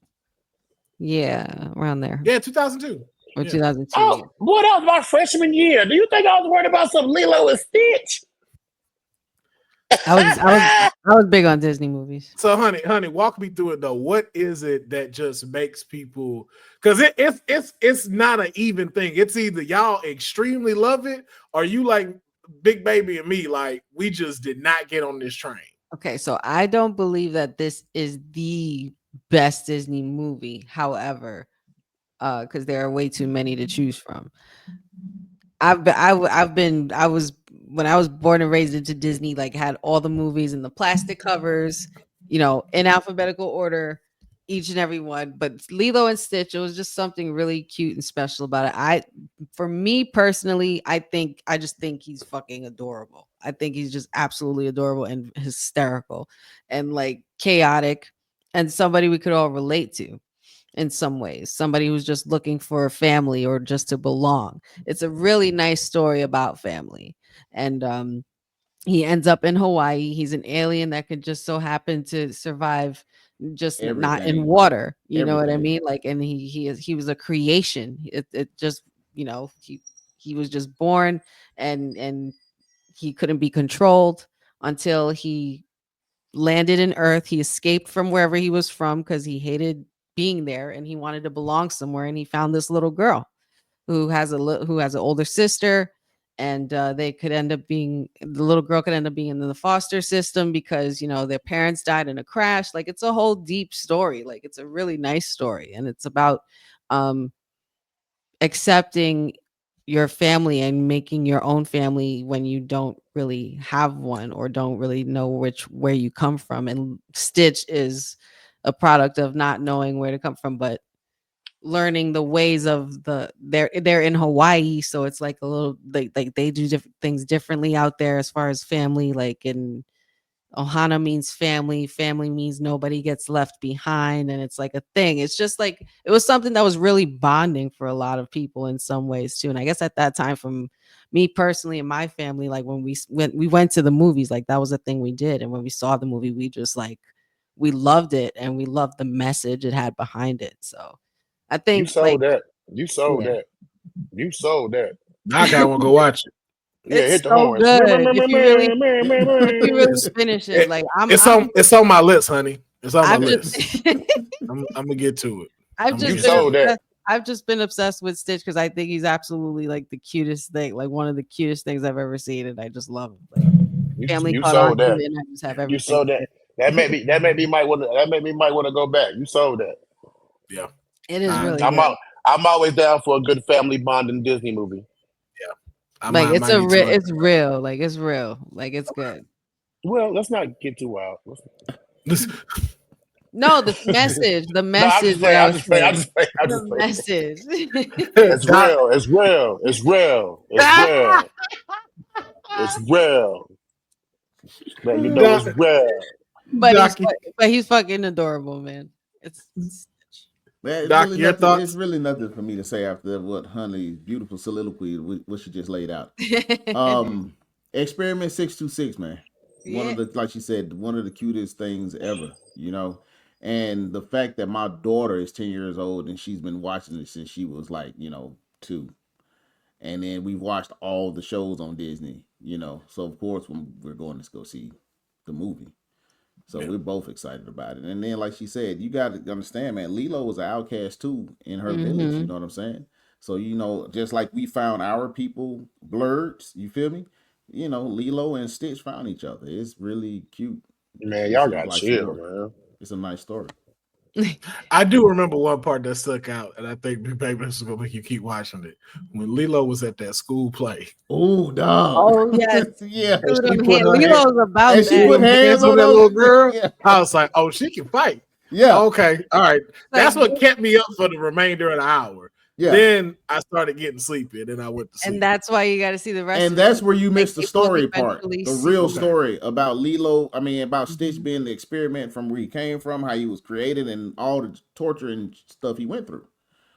Yeah, around there. Yeah, 2002. Or 2002. Oh, boy, that was my freshman year. Do you think I was worried about some Lilo and Stitch? I was big on Disney movies. So, honey, walk me through it though. What is it that just makes people? Because it's not an even thing. It's either y'all extremely love it, or you like Big Baby and me. Like we just did not get on this train. Okay, so I don't believe that this is the best Disney movie. However, because there are way too many to choose from. I was when I was born and raised into Disney, like had all the movies in the plastic covers, in alphabetical order, each and every one. But Lilo and Stitch, it was just something really cute and special about it. For me personally, I just think he's fucking adorable. I think he's just absolutely adorable and hysterical and like chaotic and somebody we could all relate to. In some ways, somebody who's just looking for a family or just to belong. It's a really nice story about family. And he ends up in Hawaii. He's an alien that could just so happen to survive just not in water. You know what I mean? Like, and he was a creation. It just, he was just born and he couldn't be controlled until he landed in Earth. He escaped from wherever he was from because he hated being there and he wanted to belong somewhere, and he found this little girl who has an older sister, and the little girl could end up being in the foster system because their parents died in a crash. Like, it's a whole deep story. Like, it's a really nice story, and it's about accepting your family and making your own family when you don't really have one or don't really know where you come from. And Stitch is a product of not knowing where to come from, but learning the ways of they're in Hawaii, so it's like a little like they do different things differently out there as far as family. Like in Ohana means family. Family means nobody gets left behind. And it's like a thing. It's just like it was something that was really bonding for a lot of people in some ways too. And I guess at that time, from me personally and my family, like when we went to the movies, like that was a thing we did. And when we saw the movie, we just like we loved it and we loved the message it had behind it. So I You think like sold that. You sold yeah, that. You sold that. Now I kind of want to go watch it. Yeah, it's hit the so horns. good if you really finish it. It- Like it's on my list, honey. It's on my I've just list. I'm gonna get to it. I've I'm gonna You just get been to sold it. that. obsessed. I've just been obsessed with Stitch because I think he's absolutely like the cutest thing, like one of the cutest things I've ever seen, and I just love him. Like family You caught on sold to that. it, and I just have You everything. sold that. That made me might want to go back. You sold that. Yeah. It is I really do. I'm good. out. I'm always down for a good family bonding Disney movie. Yeah. I Like might need to look. it's real. Like it's real. Like it's good. Well, let's not get too wild. No, the No, I'm message just that playing. I I'm was just playing. I'm saying, just playing. I'm the just playing. message. It's Doc, real. It's real. It's real. It's real. It's real. Man, you know it's Doc, real. Doc, But he's fucking adorable, man. It's Man, it's Doc, really your nothing. It's thoughts? really nothing for me to say after what Honey's beautiful soliloquy, what she just laid out. Um, Experiment 626, man. One yeah. of the, like she said, one of the cutest things ever. And the fact that my daughter is 10 years old and she's been watching it since she was like 2, and then we've watched all the shows on Disney. So of course when we're going to go see the movie. So Yeah. we're both excited about it. And then, like she said, you got to understand, man, Lilo was an outcast too in her village. You Mm-hmm. know what I'm saying? So, just like we found our people blurred, you feel me? Lilo and Stitch found each other. It's really cute. Man, It's y'all a got nice chill, story. man. It's a nice story. I do remember one part that stuck out, and I think baby, this is gonna make you keep watching it. When Lilo was at that school play, Oh, dog. Oh yes. Yeah. and Threw she them put hand. her hand, Lilo's about And she threw that. put them hands hands on on that those. little girl. Yeah. I was like, "Oh, she can fight." Yeah. Okay, all right. Like That's what kept me up for the remainder of the hour. Yeah. Then I started getting sleepy, and then I went to and sleep. that's why you got to see the rest And of it. that's where you Like missed the you will story part. eventually The real see. Okay. story about about Stitch Mhm. being the experiment from where he came from, how he was created, and all the torture and stuff he went through.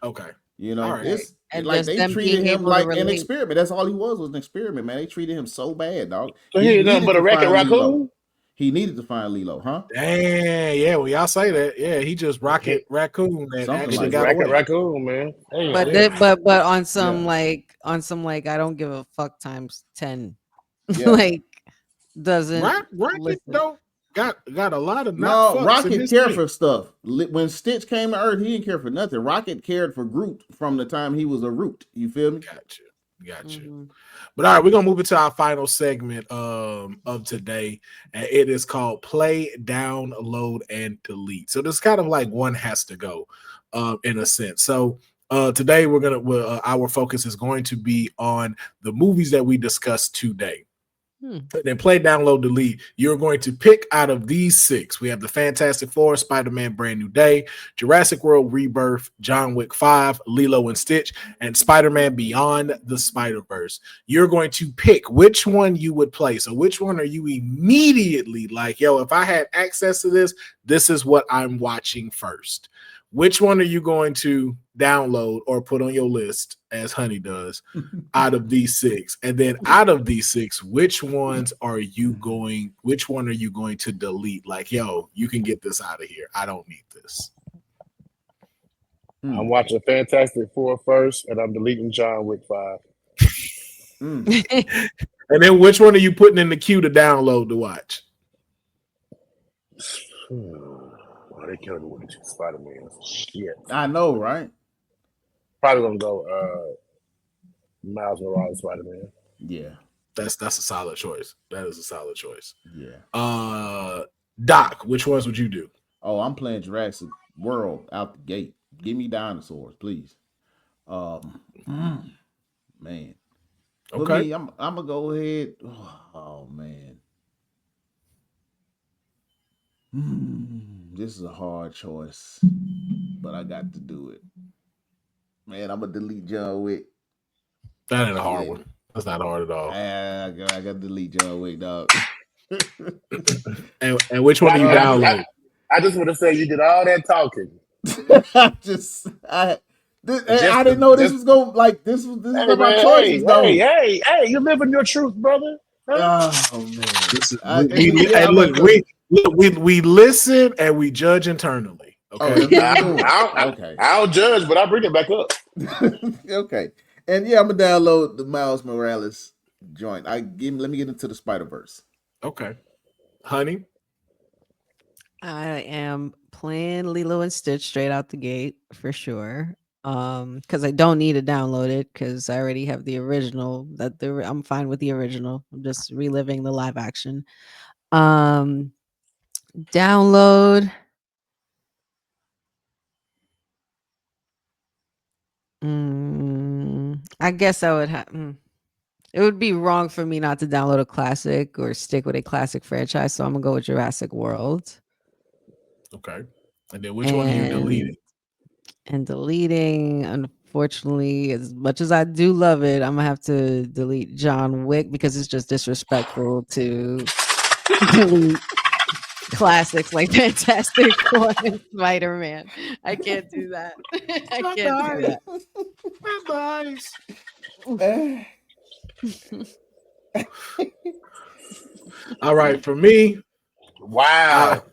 Okay. All right. Right. And Like just they them treated being him able to like an relate. experiment. That's all he was an experiment, man. They treated him so bad, dog. So He he ain't nothing needed but a to wreck-it find Lilo. raccoon. He needed to find Lilo, huh? Dang, yeah. Well, y'all say that. Yeah, he just He, rocket raccoon that Something he actually like just got that. wreck-it away. raccoon, man. But Damn. Yeah. then, but Yeah. on some like I don't give a fuck times 10. Yeah. Like doesn't Rocket listen. though got a lot of not No, fucks in Rocket his cared name. for stuff. When Stitch came to Earth, he didn't care for nothing. Rocket cared for Groot from the time he was a Root. You feel me? Gotcha. Mhm. But all right, we're gonna move into our final segment of today, and it is called Play, Download, and Delete. So this is kind of like one has to go, in a sense. So today our focus is going to be on the movies that we discussed today. Then play, download, delete. You're going to pick out of these 6. We have the Fantastic Four, Spider-Man Brand New Day, Jurassic World Rebirth, John Wick 5, Lilo and Stitch, and Spider-Man Beyond the Spider-Verse. You're going to pick which one you would play. So which one are you immediately like, yo, if I had access to this, this is what I'm watching first. Which one are you going to download or put on your list, as Honey does, out of these 6? And then out of these 6, which one are you going to delete? Like, yo, you can get this out of here. I don't need this. I'm watching Fantastic Four first, and I'm deleting John Wick 5. And then which one are you putting in the queue to download to watch? Oh, they killed me with the 2 Spider-Man. Shit. I know, right? Probably gonna go Miles Morales Spider-Man. Yeah. That's a solid choice. That is a solid choice. Yeah. Doc, which ones would you do? Oh, I'm playing Jurassic World out the gate. Give me dinosaurs, please. man. Okay. For me, I'm gonna go ahead. Oh man. This is a hard choice, but I got to do it. Man, I'm gonna delete John Wick. That ain't a hard one. That's not hard at all. I got to delete John Wick, dog. And which one do you download? I just want to say you did all that talking. I didn't know this was going like this is my choices though. Hey, you're living your truth, brother. Huh? Oh man. We listen and we judge internally. Okay. Okay. I don't judge, but I bring it back up. Okay. And yeah, I'm gonna download the Miles Morales joint. Let me get into the Spider-Verse. Okay. Honey. I am playing Lilo and Stitch straight out the gate for sure. Because I don't need to download it because I already have the original. I'm fine with the original. I'm just reliving the live action. Download. I guess I would have. It would be wrong for me not to download a classic or stick with a classic franchise. So I'm gonna go with Jurassic World. Okay. And then which one are you deleting? And deleting, unfortunately, as much as I do love it, I'm gonna have to delete John Wick because it's just disrespectful to delete classics like Fantastic Four and Spider-Man. I can't do that. I can't do that. All right, for me. Wow.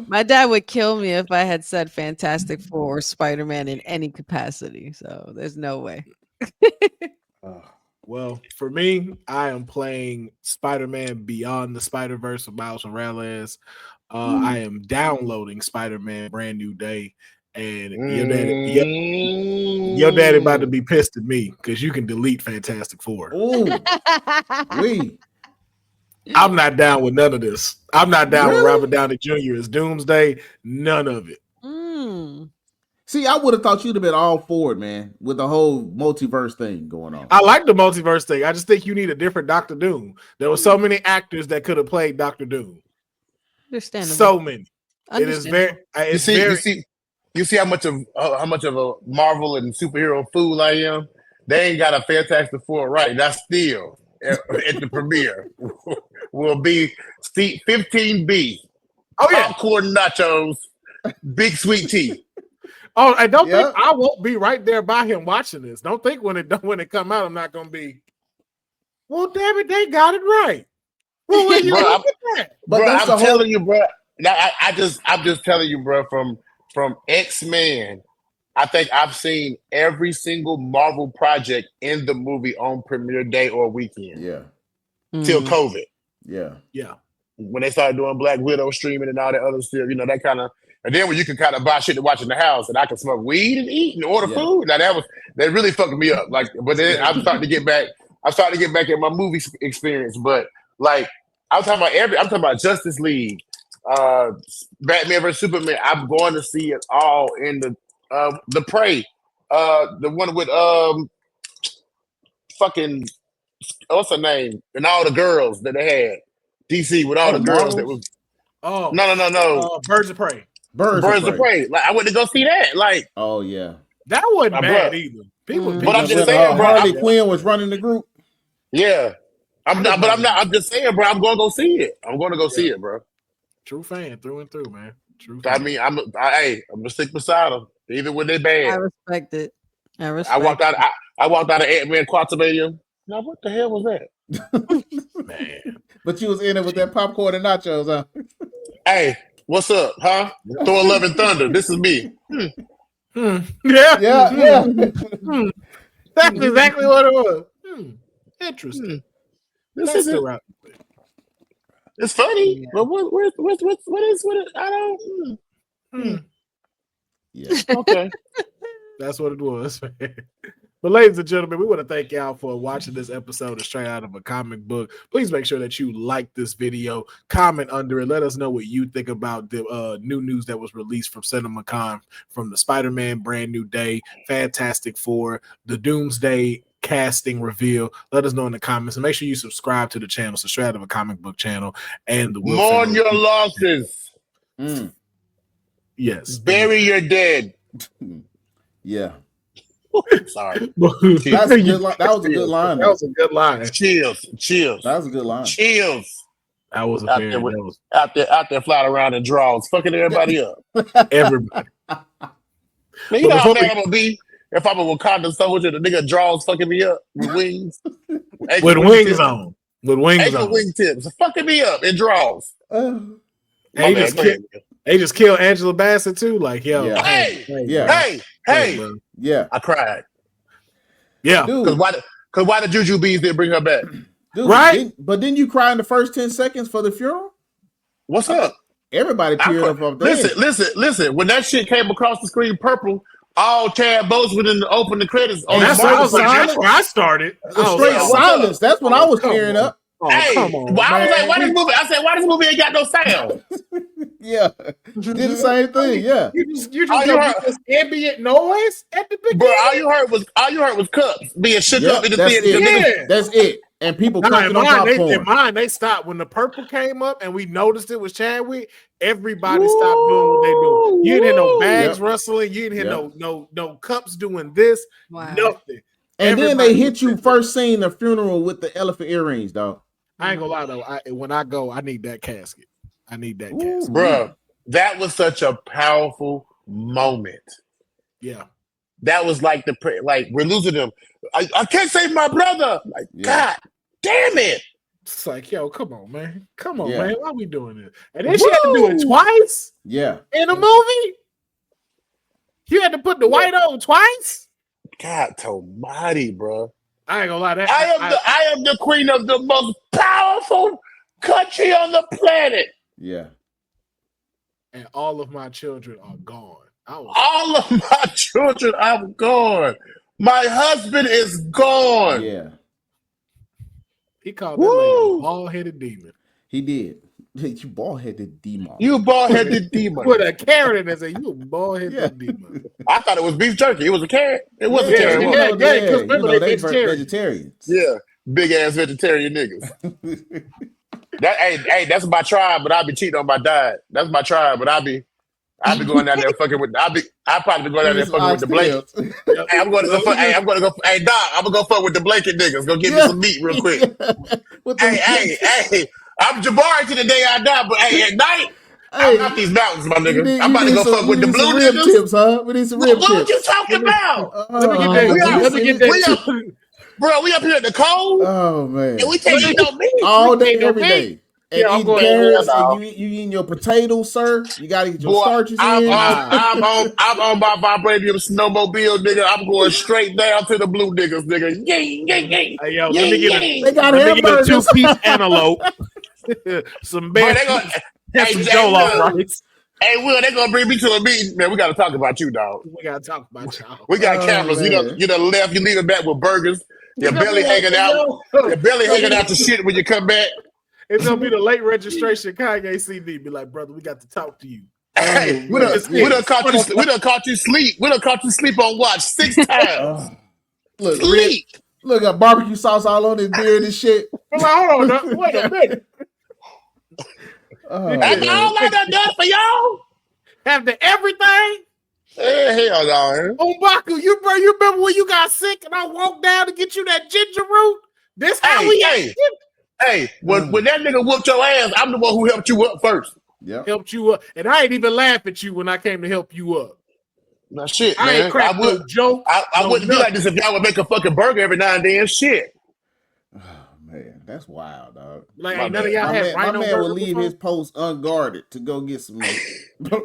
My dad would kill me if I had said Fantastic Four or Spider-Man in any capacity. So there's no way. Well, for me, I am playing Spider-Man Beyond the Spider-Verse with Miles Morales. I am downloading Spider-Man Brand New Day. And your daddy about to be pissed at me because you can delete Fantastic Four. Ooh. I'm not down with none of this. I'm not down with Robert Downey Jr. as Doomsday. None of it. See, I would have thought you'd have been all for it, man, with the whole multiverse thing going on. I like the multiverse thing. I just think you need a different Dr. Doom. There were so many actors that could have played Dr. Doom. Understandable. So many. It is very. You see how much of a Marvel and superhero fool I am. They ain't got a Fantastic Four right. That's still at the premiere will be 15B. Oh yeah, popcorn nachos, big sweet tea. Oh, I don't think I won't be right there by him watching this. Don't think when it come out, I'm not gonna be. Well, damn it, they got it right. Well, where you look at that? Bro, I'm telling you, bro. I'm just telling you, bro. From X-Men, I think I've seen every single Marvel project in the movie on premiere day or weekend. Yeah. Till COVID. Yeah. Yeah. When they started doing Black Widow streaming and all that other stuff, that kind of. And then when you can kind of buy shit to watch in the house, and I can smoke weed and eat and order food. Now that really fucked me up. Like, but then I'm starting to get back. I'm starting to get back in my movie experience. But like, I'm talking about Justice League, Batman vs Superman. I'm going to see it all in the Prey, the one with fucking what's her name, and all the girls that they had. DC with all the girls that was. Oh no. Birds of Prey. Birds of Prey. Like, I went to go see that. Like, oh yeah, that wasn't bad either. People, but I'm just saying, bro. Harley Quinn was running the group. Yeah, I'm just saying, bro. I'm going to go see it. I'm going to go see it, bro. True fan through and through, man. True. I mean, I'm gonna stick beside them, even when they bad. I respect it. I walked out of Ant-Man Quantumanium. Now, what the hell was that? Man. But you was in it with that popcorn and nachos, huh? Hey, what's up, huh? Thor Love and Thunder. This is me. Yeah. That's exactly what it was. Interesting. This is it. It's funny, but what is I don't. Yeah. Okay. That's what it was. But ladies and gentlemen, we want to thank y'all for watching this episode of Straight Out of a Comic Book. Please make sure that you like this video, comment under it, let us know what you think about the new news that was released from CinemaCon, from the Spider-Man Brand New Day, Fantastic Four, the Doomsday casting reveal. Let us know in the comments, and make sure you subscribe to the channel, so Straight Out of a Comic Book channel, and the Will Mourn Pharaoh. your losses. Yes. Bury your dead. Yeah. Sorry. That's a good line. That was a good line. That was a good line. Chills. That was a good line. Chills. That was a Out fair. there, That was out there flying around in draws, fucking everybody up. everybody. Man, you know how mad I'm gonna be if I'm a Wakanda soldier, the nigga draws fucking me up with wings. With wings on. With wings on. Wingtips. Fucking me up in draws. They just killed Angela Bassett too. Like, yo. Yeah. Hey. Yeah. I cried. Yeah. Dude. Cause why the Juju Bees didn't bring her back? Dude, Right? But didn't you cry in the first 10 seconds for the funeral? What's up? Everybody teared up off that. Listen. When that shit came across the screen purple, all Chad Boseman didn't open the credits. And That's where I started. The straight silence. That's when I was tearing up. Oh, hey, come on, I was like, why this movie ain't got no sound? Yeah. Did the same thing. Yeah. You just get this ambient noise at the beginning. Bro, all you heard was cups being shook up in the theater. That's it. And people in cracking on popcorn. mine, they stopped when the purple came up and we noticed it was Chadwick. Everybody stopped doing what they do. You didn't hear no bags rustling. You didn't hear no cups doing this. Wow. Nothing. And then they hit you first seeing the funeral with the elephant earrings, dog. I ain't gonna lie though. When I go, I need that casket. I need that casket. Bro, that was such a powerful moment. Yeah. That was like we're losing him. I can't save my brother. Like, God damn it. It's like, yo, come on, man. Come on, Yeah. man. Why are we doing this? And then she had to do it twice Yeah. in a movie. You had to put the white on twice. God almighty, bro. I ain't gonna lie. I am the queen of the most powerful country on the planet. Yeah. And all of my children are gone. All of my children are gone. My husband is gone. Yeah. He called that lady a bald-headed demon. He did. You bald-headed demon. You bald-headed demon. With a carrot in there, say you a bald-headed demon. I thought it was beef jerky. It was a carrot. It was a carrot. Because remember they vegetarians. Yeah, big ass vegetarian niggas. That's my tribe, but I be cheating on my diet. That's my tribe, but I be going down there fucking with. I probably be going down there fucking with the blanket. Hey, I'm gonna go. Hey, Doc, I'm gonna go fuck with the blanket niggas. Go get me some meat real quick. Hey. I'm Jabari to the day I die, but hey, at night, I'm out these mountains, my nigga. I'm about to go fuck with the blue niggas. Tips, huh? We need some rib tips. What you talking about? Let me get that. Bro, we up here in the cold. Oh man. And we can't eat no meat. All day, every day. And I'm going carrots, and you eating your potatoes, sir. You gotta get your starches in. I'm on my vibranium snowmobile, nigga. I'm going straight down to the blue niggas, nigga. Hey, yo, let me get they got hamburgers. A 2-piece antelope. Some bear. Some jollof rice. Hey, Will, they gonna bring me to a meeting. Man, we gotta talk about you, dog. We gotta talk about y'all. We got cameras. Man. You done left. You leave it back with burgers. Your belly hanging out. Your belly hanging out to shit when you come back. It's gonna be the late registration Kanye CD. Be like, brother, we got to talk to you. Hey, we done caught you sleep. We done caught you sleep on watch 6 times. Look, sleep. Look, got barbecue sauce all on his beard and shit. I'm like, hold on, wait a minute. That's all I done done for y'all. After everything. Hell no. M'Baku, you remember when you got sick and I walked down to get you that ginger root? This how we ate. Hey, when that nigga whooped your ass, I'm the one who helped you up first. Yeah, helped you up, and I ain't even laugh at you when I came to help you up. Now shit, I man. ain't cracked no joke. I wouldn't be like this if y'all would make a fucking burger every now and then. Shit. Oh man, that's wild, dog. Like ain't none of y'all had my man will leave his post unguarded to go get some.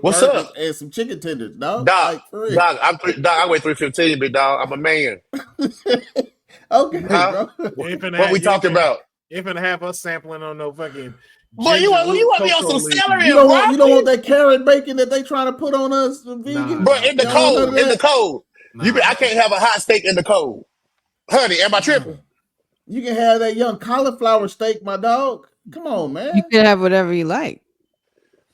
What's up? And some chicken tenders, dog. Dog, I weigh 315, big dog. I'm a man. Okay, bro. What we talking about? Ain't finna have us sampling on no fucking. Boy, you want me on some celery? You don't want that carrot bacon that they trying to put on us, vegan. Bro, in the cold. I can't have a hot steak in the cold. Honey, am I tripping? You can have that young cauliflower steak, my dog. Come on, man. You can have whatever you like.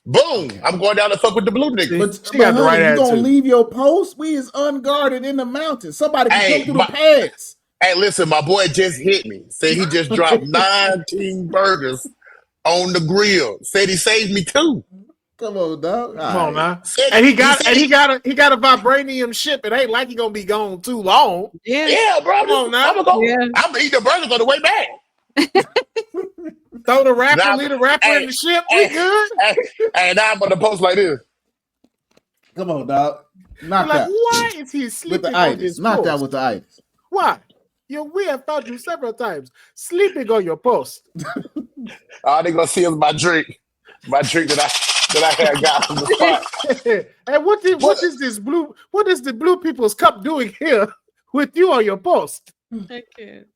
Boom! Okay. I'm going down to fuck with the blue niggas. But She got the right honey, you gonna attitude. leave your post? We is unguarded in the mountains. Somebody can Hey, come through the pads. Hey, listen, my boy just hit me. Said he just dropped 19 burgers on the grill. Said he saved me 2. Come on, dog. Come on now. Said, And he got said a vibranium ship. It ain't like he gonna be gone too long. Yeah, bro. Come on now. I'm gonna Yeah. eat the burgers on the way back. Throw the rapper, Nah, leave the rapper hey, in the ship. We good. Hey, now I'm gonna post like this. Come on, dog. Knock Like, out. why is he With sleeping the on itis. his Knock post? out with the itis. Why? We have found you several times sleeping on your post. All they gonna see is my drink that I had got from the spot. And what is this blue? What is the Blue People's Cup doing here with you on your post? I can't.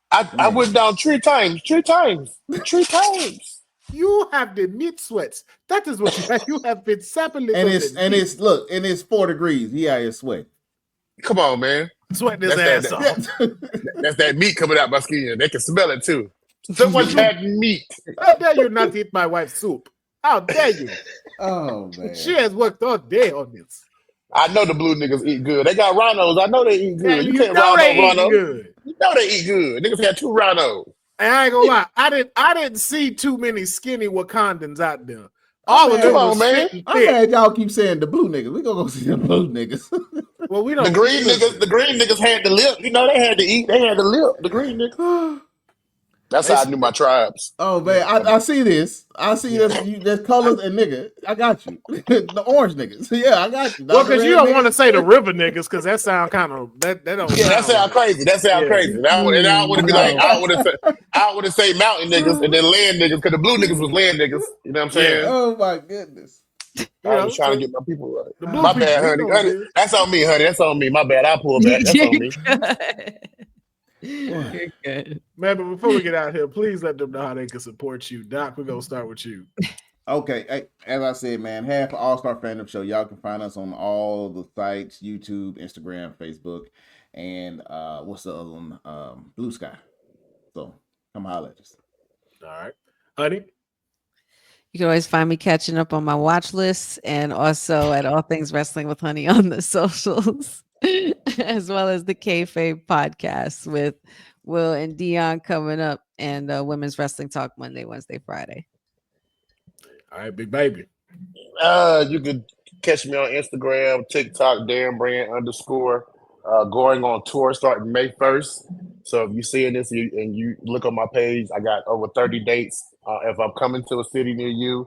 I went down 3 times. 3 times. 3 times. You have the meat sweats. That is what you have. You have been sampling. And it's 4 degrees. He out here sweating. Come on, man. sweating his That's ass that- off. That's that meat coming out my skin. They can smell it too. So much had meat. How dare you not eat my wife's soup? How dare you? Oh man. She has worked all day on this. I know the blue niggas eat good. They got rhinos. I know they eat good. And You you can't know rhino they eat rhino. good. You know they eat good. Niggas had 2 rhinos. And I ain't gonna lie, I didn't see too many skinny Wakandans out there. All of Come them on, was man. fit and I'm thick. mad y'all keep saying the blue niggas. We gonna go see the blue niggas. Well, we don't. The green niggas had the lip. You know they had to eat. They had the lip. The green niggas. That's how I knew my tribes. Oh man, I see this. I see this. There's colors and nigga. I got you. The orange niggas. Yeah, I got you. Well, because you don't want to say the river niggas, because that sound kind of that don't. Yeah, that sound crazy. That sound Yeah. crazy. And I want to be like, I want to say mountain niggas and then land niggas because the blue niggas was land niggas. You know what I'm saying? Yeah. Oh my goodness. I was trying to get my people right. The blue My people, bad, we honey. know Honey, this. that's on me, honey. That's on me. My bad. I'll pull back. That's on me. You're good. Man, but before we get out here, please let them know how they can support you. Doc, we're gonna start with you. Okay, as I said, man, half All Star Fandom Show. Y'all can find us on all the sites: YouTube, Instagram, Facebook, and what's the other one? Blue Sky. So come holler at us. All right, honey. You can always find me catching up on my watch list and also at All Things Wrestling with Honey on the socials, as well as the Kayfabe podcast with Will and Dion coming up, and Women's Wrestling Talk Monday, Wednesday, Friday. All right, big baby. You can catch me on Instagram, TikTok, Darren Brand _ going on tour starting May 1st. So if you're seeing this and you look on my page, I got over 30 dates. If I'm coming to a city near you,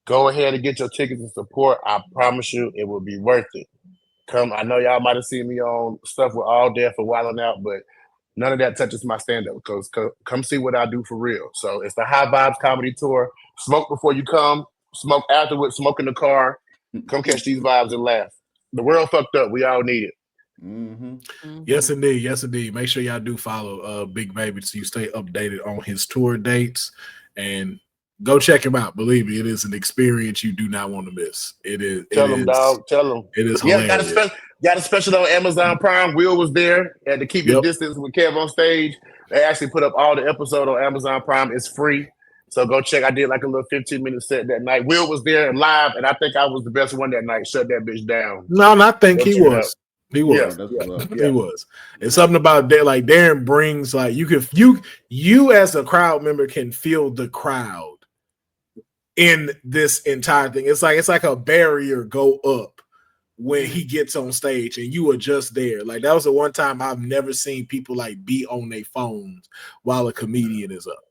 go ahead and get your tickets and support. I promise you it will be worth it. Come, I know y'all might have seen me on stuff with All Death for Wildin' Out, but none of that touches my stand-up because come see what I do for real. So it's the High Vibes Comedy Tour. Smoke before you come, smoke afterwards, smoke in the car. Come catch these vibes and laugh. The world fucked up. We all need it. Mm-hmm. Yes, indeed. Yes, indeed. Make sure y'all do follow Big Baby so you stay updated on his tour dates and go check him out. Believe me, it is an experience you do not want to miss. It is. Tell them, dog. Tell them. It is Yeah, hilarious. got a special on Amazon Prime. Will was there. Had to keep your distance with Kev on stage. They actually put up all the episode on Amazon Prime. It's free. So go check. I did like a little 15-minute set that night. Will was there live, and I think I was the best one that night. Shut that bitch down. No, I think he Go check it was. He was. Yeah. He was. It's something about that. Like Darren brings, like you as a crowd member can feel the crowd in this entire thing. It's like a barrier go up when he gets on stage and you are just there. Like that was the one time I've never seen people like be on their phones while a comedian is up.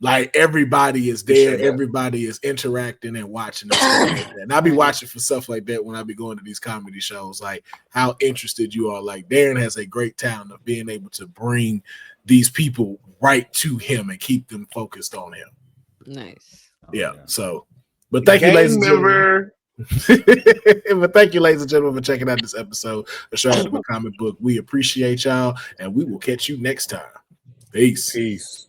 Like everybody is there, everybody is interacting and watching and stuff like that. And I'll be watching for stuff like that when I be going to these comedy shows, like how interested you are. Like Darren has a great talent of being able to bring these people right to him and keep them focused on him. Nice. Yeah. So, but thank you, ladies and gentlemen. But thank you, ladies and gentlemen, for checking out this episode of Straight Out of a Comic Book. We appreciate y'all, and we will catch you next time. Peace. Peace.